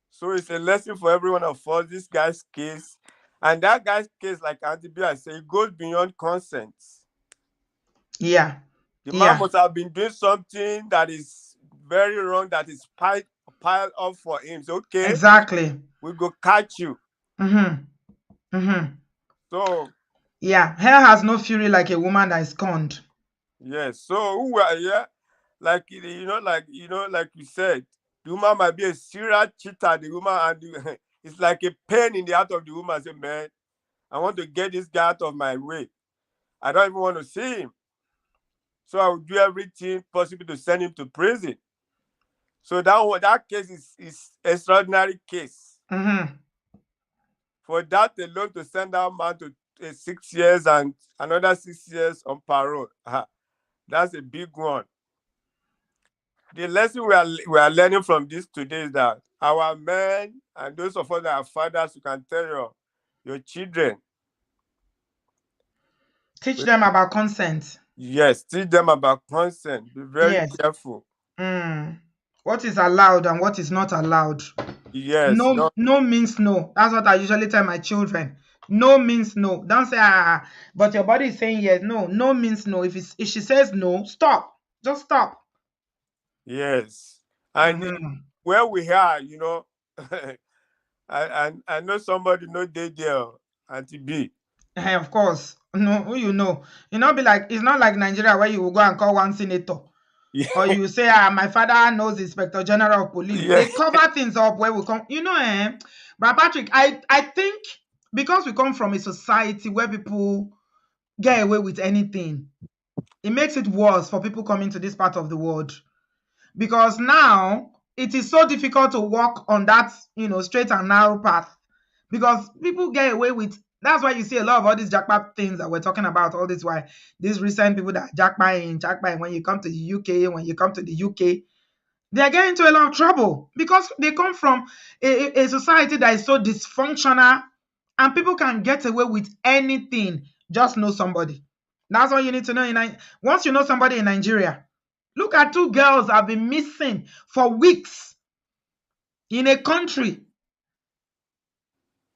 So it's a lesson for every one of us. This guy's case, and that guy's case, like Auntie B, I say, it goes beyond consent. Yeah. The man Yeah. must have been doing something that is very wrong, that is piled up for him. So, okay, Exactly. we go catch you. Mm-hmm. Mm-hmm. So, Yeah. Hell has no fury like a woman that is scorned. yes. So, who are, yeah, like, like you said, the woman might be a serial cheater. The woman, and it's like a pain in the heart of the woman. Say, man, I want to get this guy out of my way. I don't even want to see him. So I will do everything possible to send him to prison. So that case is extraordinary case. Mm-hmm. For that alone, to send that man to 6 years and another 6 years on parole, that's a big one. The lesson we are learning from this today is that our men and those of us that are fathers, you can tell your children, Teach them about consent. yes, teach them about consent. Be very Yes. careful. Mm. What is allowed and what is not allowed. Yes, No, no, no means no. That's what I usually tell my children. No means no. Don't say but your body is saying yes. No, no means no. If she says no, stop. Just stop. yes. And Mm-hmm. where we are, I know somebody no dey there, Auntie B. Of course. No, who you know. You know, be like it's not like Nigeria where you will go and call one senator. Yeah, Or you say, my father knows the Inspector General of Police. yeah, They cover things up where we come. Brother Patrick, I think because we come from a society where people get away with anything, it makes it worse for people coming to this part of the world. Because now it is so difficult to walk on that, straight and narrow path. Because people get away with that's why you see a lot of all these jackpot things that we're talking about all this while. These recent people that jackpot when you come to the UK, when you come to the UK, they're getting into a lot of trouble because they come from a society that is so dysfunctional and people can get away with anything. Just know somebody. That's all you need to know. Once you know somebody in Nigeria, look at two girls have been missing for weeks in a country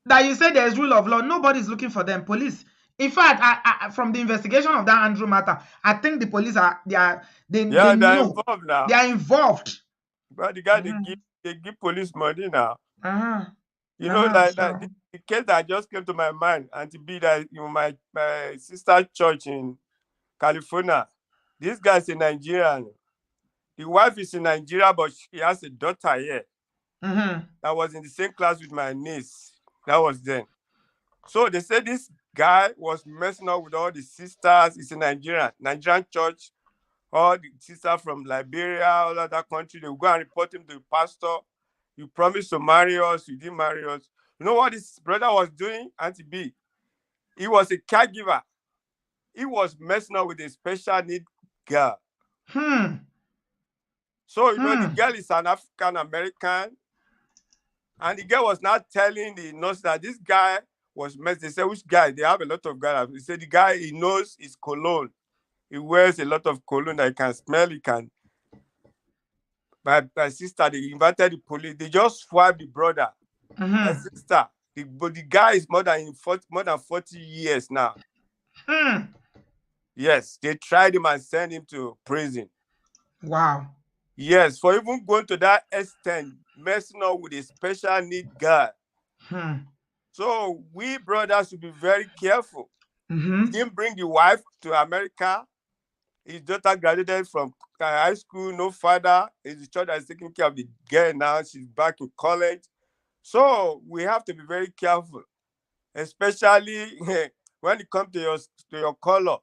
that you say there's rule of law. Nobody's looking for them. Police. In fact, from the investigation of that Andrew matter, I think the police they yeah. They're know involved they now. are involved. But the guy Mhm. they give police money now. Uh-huh. Like So the case that just came to my mind, Auntie B, that my sister church in California. This guy's a Nigerian. The wife is in Nigeria, but she has a daughter here mhm. that was in the same class with my niece. That was then. So they said this guy was messing up with all the sisters. He's a Nigerian church. All the sisters from Liberia, all other country, they will go and report him to the pastor. You promised to marry us, you didn't marry us. You know what this brother was doing, Auntie B? He was a caregiver. He was messing up with a special need girl. Hmm. So, the Hmm. girl is an African American. And the girl was not telling the nurse that this guy was messed. They said, which guy? They have a lot of guys. They said the guy, he knows his cologne. He wears a lot of cologne that he can smell. He can. My sister, they invited the police. They just swiped the brother. My Mhm. sister, but the guy is more than 40 years now. Hmm. Yes, they tried him and sent him to prison. Wow. Yes, for even going to that extent, messing up with a special need girl. Hmm. So we brothers should be very careful. He Mhm. didn't bring the wife to America. His daughter graduated from high school, no father. It's the church that is taking care of the girl now. She's back in college. So we have to be very careful, especially when it comes to your color.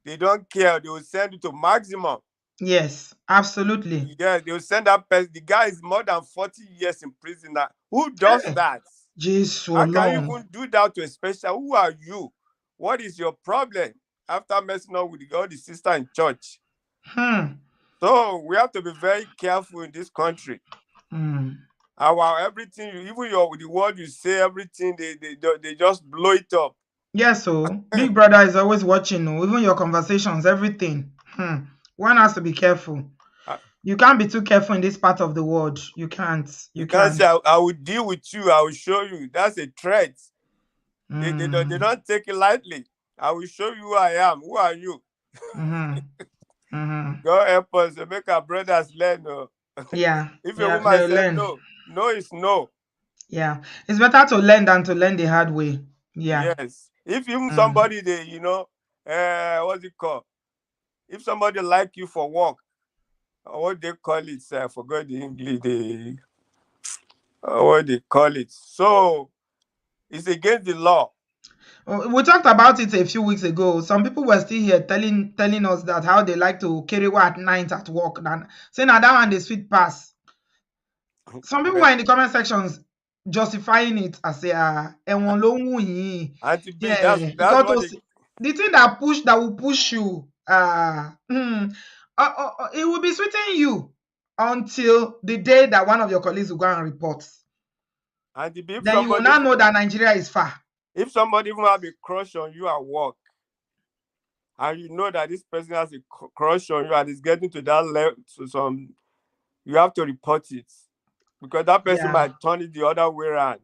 They don't care. They will send you to maximum. Yes, absolutely. Yeah, they will send that person. The guy is more than 40 years in prison now. Who does Hey, that? Jesus How can you alone. even do that to a special? Who are you? What is your problem? After messing up with all the sister in church. Hmm. So we have to be very careful in this country. Hmm. Our everything, even your the word you say, everything they just blow it up. Yes, so Big Brother is always watching, oh, even your conversations, everything. One has to be careful. Uh, You can't be too careful in this part of the world. You can't. You You can't can't. say I will deal with you. I will show you. That's a threat. They Mm. don't take it lightly. I will show you who I am. Who are you? Mm-hmm. Mm-hmm. God help us to make our brothers learn. Yeah. If a Yeah. woman They'll said learn. no, no is no. Yeah. It's better to learn than to learn the hard way. Yeah. Yes. If even Mm. somebody they what's it called? If somebody like you for work, what they call it, I forgot the English. What they call it. So it's against the law. Oh, we talked about it a few weeks ago. Some people were still here telling us that how they like to carry what at night at work. And saying that one they sweet pass. Some people Well, were in the comment sections justifying it as a ẹ̀wọ̀n ló ń wù yín. Auntie B, Yeah, that's because what they the thing that will push you, it will be sweetening you until the day that one of your colleagues will go and report. Auntie B, Then you will now know that Nigeria is far. if somebody even have a crush on you at work, and you know that this person has a crush on you and is getting to that level, to some, you have to report it because that person Yeah, might turn it the other way around.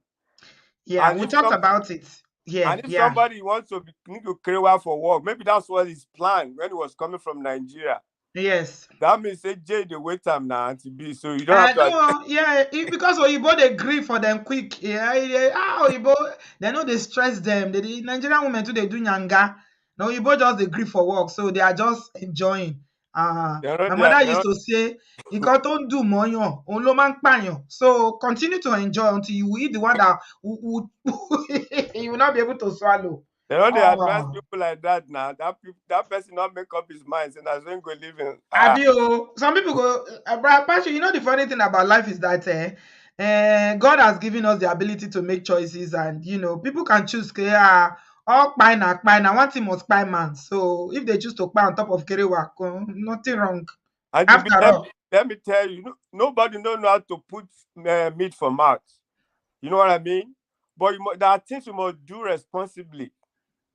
yeah, And we if talked some about it. Yeah, and if yeah, somebody wants to need to carry out for work, maybe that's what his plan when he was coming from Nigeria. yes. That means say Jay the wait time now Auntie B, so you don't have to. No, yeah, because Oyibo they gree for them quick. Yeah, Oyibo they know they stress them. The Nigerian women too they do nyanga. No, Oyibo just they gree for work, so they are just enjoying. They're not My there. mother They're used not, to say, "Nǹkan tó ń dùn mọ́yàn, òun ló máa ń pààyàn." So continue to enjoy until you will eat the one that you will not be able to swallow. they're not they advance Oh. people like that now. That person not make up his mind saying that's when go live in. Abi o, some people go, Brother Patrick, you know the funny thing about life is that God has given us the ability to make choices, and people can choose all kpai na one thing must kpai man. So if they choose to kpai on top of kerewa, nothing wrong. And After all, let me tell you, nobody know how to put meat for mouth. You know what I mean? But there are things you must do responsibly.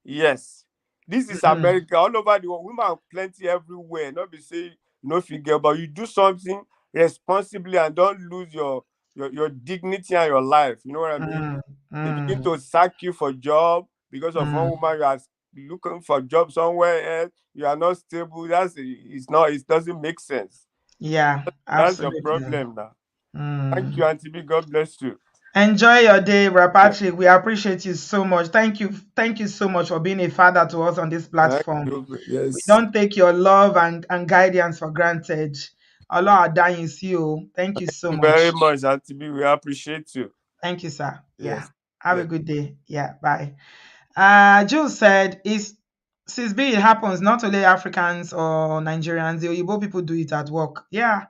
Yes. This is mm-mm, America. All over the world, women are plenty everywhere. Not be say no figure, but you do something responsibly and don't lose your dignity and your life. You know what I mean? mm, They begin mm, to sack you for job because of one mm, woman you are looking for job somewhere else. You are not stable. It's not. It doesn't make sense. yeah, That's your absolutely. problem now. Thank you, Mm. Auntie B. God bless you. Enjoy your day, Brother Yeah. Patrick. We appreciate you so much. Thank you so much for being a father to us on this Thank platform. you. We Yes. don't take your love and guidance for granted. Allah dying is you. Thank you so Thank you very much. much, Auntie B. We appreciate you. Thank you, sir. Yeah. Yes. Have a Yes. good day. Yeah. Bye. Jules said, "Is since B it happens, not only Africans or Nigerians, the Oyibo people do it at work. Yeah.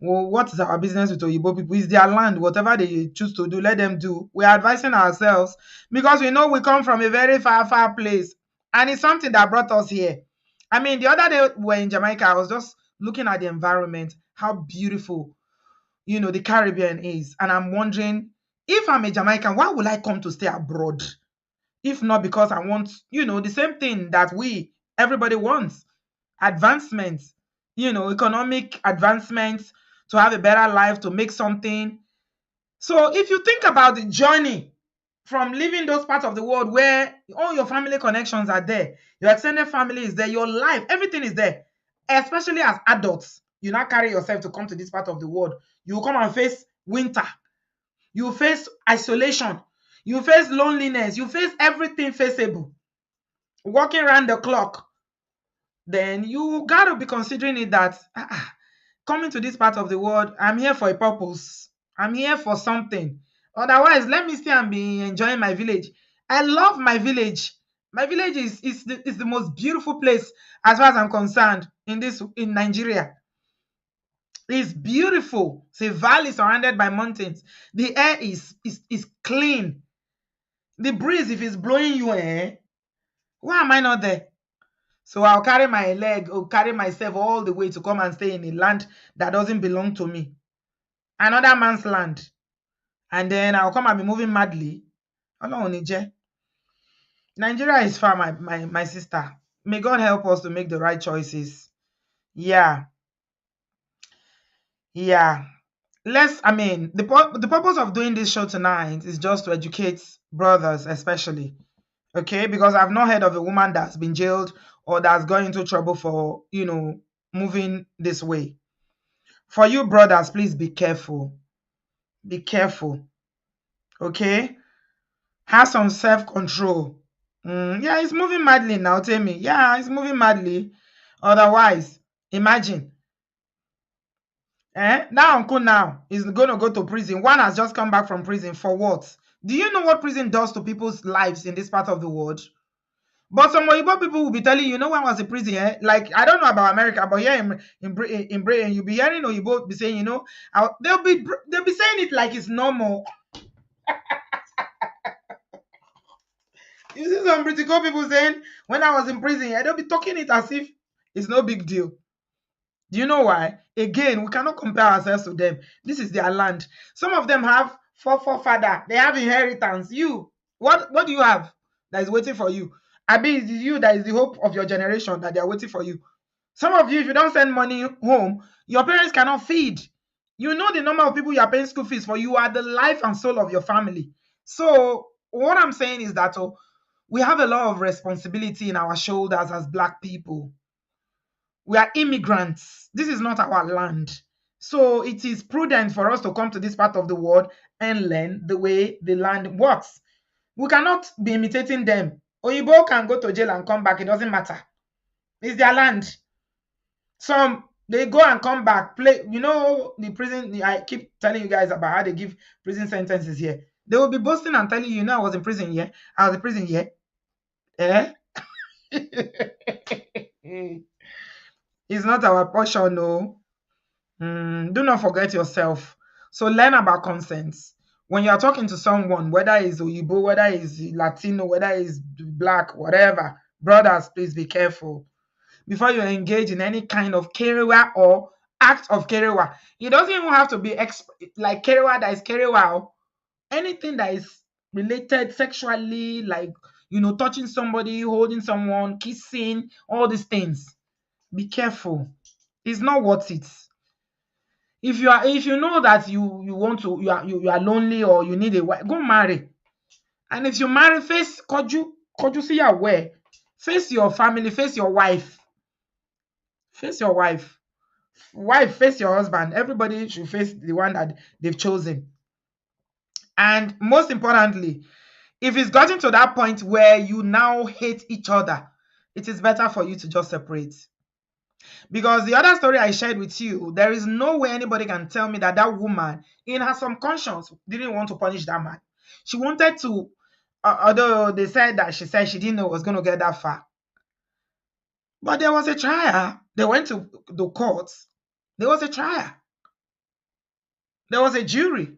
Well, what is our business with Oyibo people? It's their land. Whatever they choose to do, let them do. We are advising ourselves because we know we come from a very far place, and it's something that brought us here. I mean, the other day we were in Jamaica. I was just looking at the environment, how beautiful the Caribbean is, and I'm wondering if I'm a Jamaican, why would I come to stay abroad? If not because I want, the same thing that everybody wants, advancements, economic advancements, to have a better life, to make something. So if you think about the journey from living those parts of the world where all your family connections are there, your extended family is there, your life, everything is there, especially as adults, you now carry yourself to come to this part of the world. You will come and face winter, you face isolation, you face loneliness, you face everything faceable, working around the clock. Then you got to be considering it that coming to this part of the world, I'm here for a purpose. I'm here for something. Otherwise, let me stay and be enjoying my village. I love my village. My village is the most beautiful place as far as I'm concerned in Nigeria. It's beautiful. It's a valley surrounded by mountains. The air is clean. The breeze, if it's blowing you, why am I not there? So I'll carry my leg or carry myself all the way to come and stay in a land that doesn't belong to me, another man's land. And then I'll come and be moving madly. Ọlọ́run ní jẹ́. Nigeria is far, my sister. May God help us to make the right choices. Yeah. The purpose of doing this show tonight is just to educate brothers, especially. Okay, because I've not heard of a woman that's been jailed or that's gone into trouble for, moving this way. For you brothers, please be careful. Be careful. Okay? Have some self-control. Yeah, it's moving madly now, tell me. Yeah, it's moving madly. Otherwise, imagine. That uncle now is going to go to prison. One has just come back from prison. For what? Do you know what prison does to people's lives in this part of the world? But some Igbo people will be telling you, one was in prison. Like, I don't know about America, but here in Britain, you'll be hearing Igbo be saying, they'll be saying it like it's normal. You see some British people saying, when I was in prison, they'll be talking it as if it's no big deal. Do you know why? Again, we cannot compare ourselves to them. This is their land. Some of them have forefather. They have inheritance. You, what do you have that is waiting for you? I mean, it's you that is the hope of your generation that they are waiting for you. Some of you, if you don't send money home, your parents cannot feed. You know the number of people you are paying school fees for. You are the life and soul of your family. So what I'm saying is that we have a lot of responsibility in our shoulders as Black people. We are immigrants. This is not our land. So it is prudent for us to come to this part of the world and learn the way the land works. We cannot be imitating them. Oyibo can go to jail and come back. It doesn't matter. It's their land. Some, they go and come back. Play, the prison. I keep telling you guys about how they give prison sentences here. They will be boasting and telling you, I was in prison here. I was in prison here. Eh? It's not our portion, no. Do not forget yourself. So learn about consent. When you are talking to someone, whether it's Oyibo, whether it's Latino, whether it's Black, whatever, brothers, please be careful before you engage in any kind of kerewa or act of kerewa. It doesn't even have to be like kerewa that is kerewa. Anything that is related sexually, like touching somebody, holding someone, kissing, all these things. Be careful. It's not worth it. If you know that you want to you are lonely or you need a wife, go marry. And if you marry, face koju see your way. Face your family, face your wife. Face your wife. Wife, face your husband. Everybody should face the one that they've chosen. And most importantly, if it's gotten to that point where you now hate each other, it is better for you to just separate. Because the other story I shared with you, there is no way anybody can tell me that that woman, in her subconscious, didn't want to punish that man. She wanted to, although they said that she said she didn't know it was going to get that far. But there was a trial. They went to the courts. There was a trial. There was a jury.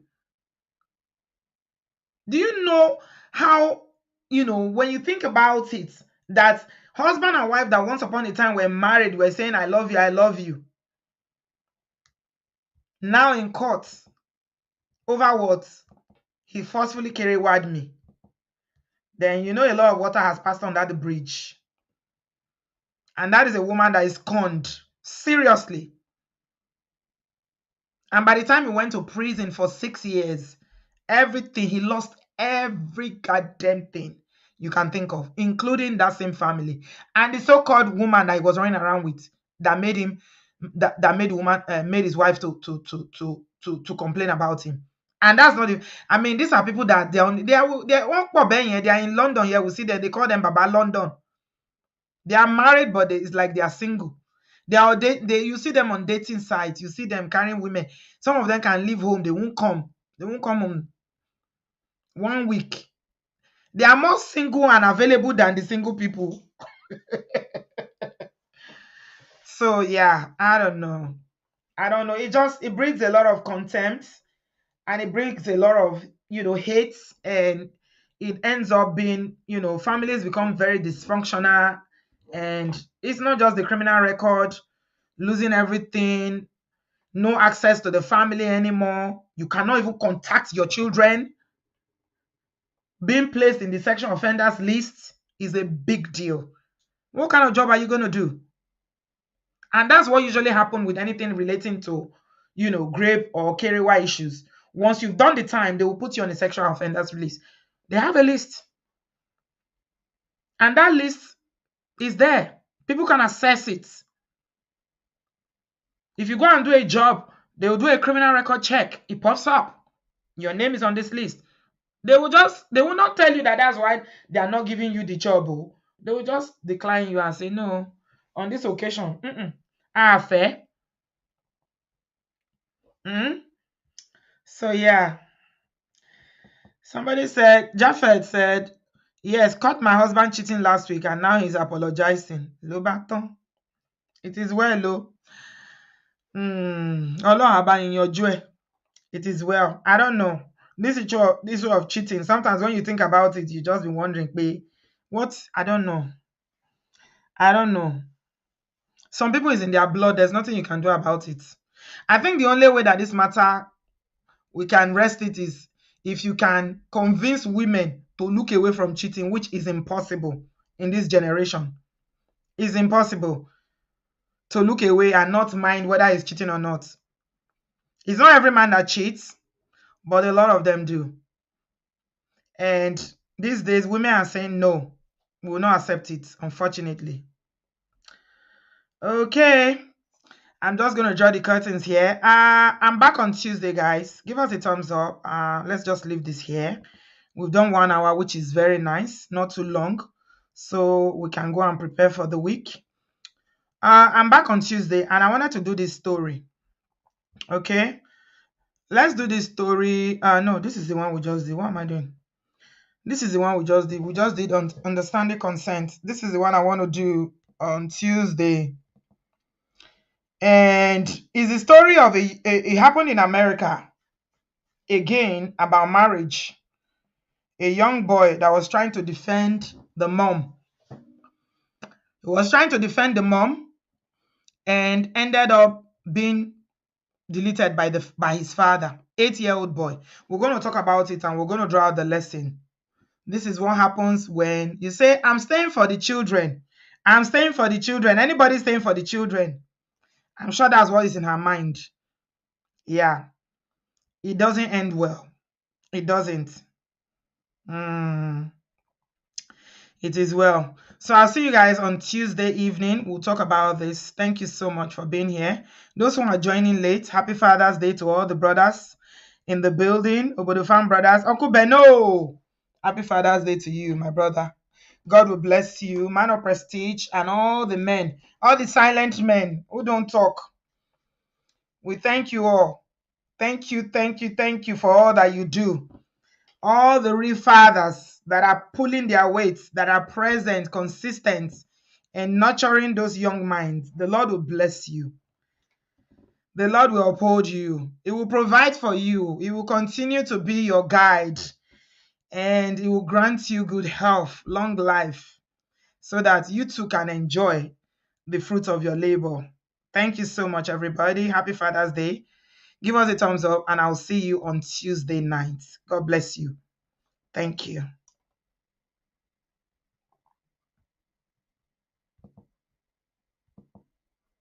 Do you know how, when you think about it, that husband and wife that once upon a time were married were saying, I love you, I love you. Now in court, over what? He forcefully carried me. Then a lot of water has passed under the bridge. And that is a woman that is conned. Seriously. And by the time he went to prison for 6 years, everything, he lost every goddamn thing you can think of, including that same family. And the so-called woman that he was running around with that made him made his wife to complain about him. And that's not these are people that they are in London here. We see that they call them Baba London. They are married, but it's like they are single. You see them on dating sites. You see them carrying women. Some of them can leave home. They won't come. They won't come home 1 week. They are more single and available than the single people. So yeah, I don't know. It brings a lot of contempt, and it brings a lot of hate, and it ends up being, families become very dysfunctional. And it's not just the criminal record, losing everything, no access to the family anymore. You cannot even contact your children. Being placed in the section offenders list is a big deal. What kind of job are you going to do? And that's what usually happens with anything relating to, grave or KRY issues. Once you've done the time, they will put you on the sexual offenders list. They have a list, and that list is there. People can access it. If you go and do a job, they will do a criminal record check. It pops up. Your name is on this list. They will not tell you that that's why they are not giving you the job. Oh. They will just decline you and say, no, on this occasion, fair. So yeah. Somebody said, Japheth said, yes, caught my husband cheating last week and now he's apologizing. Lobaton. It is well, oh. Ọlọ́run á bá yín yanjú ẹ̀. It is well. I don't know. This issue of cheating, sometimes when you think about it, you just be wondering, what? I don't know. I don't know. Some people is in their blood. There's nothing you can do about it. I think the only way that this matter, we can rest it is if you can convince women to look away from cheating, which is impossible in this generation. It's impossible to look away and not mind whether he's cheating or not. It's not every man that cheats, but a lot of them do. And these days, women are saying no, we will not accept it, unfortunately. Okay, I'm just going to draw the curtains here. I'm back on Tuesday, guys. Give us a thumbs up. Let's just leave this here. We've done 1 hour, which is very nice, not too long. So we can go and prepare for the week. I'm back on Tuesday, and I wanted to do this story. Okay, let's do this story. No, this is the one we just did. What am I doing? This is the one we just did. We just did on understanding consent. This is the one I want to do on Tuesday. And it's the story of it happened in America again about marriage. A young boy that was trying to defend the mom. He was trying to defend the mom and ended up being deleted by his father. 8-year-old boy. We're going to talk about it and we're going to draw out the lesson. This is what happens when you say, I'm staying for the children. I'm staying for the children. Anybody staying for the children? I'm sure that's what is in her mind. Yeah. It doesn't end well. It doesn't. It is well. So I'll see you guys on Tuesday evening. We'll talk about this. Thank you so much for being here. Those who are joining late, happy Father's Day to all the brothers in the building. Obodofam brothers. Uncle Beno, happy Father's Day to you, my brother. God will bless you, man of prestige, and all the men, all the silent men who don't talk. We thank you all. Thank you, thank you, thank you for all that you do. All the real fathers that are pulling their weight, that are present, consistent, and nurturing those young minds. The Lord will bless you. The Lord will uphold you. He will provide for you. He will continue to be your guide. And He will grant you good health, long life, so that you too can enjoy the fruits of your labor. Thank you so much, everybody. Happy Father's Day. Give us a thumbs up, and I'll see you on Tuesday night. God bless you. Thank you.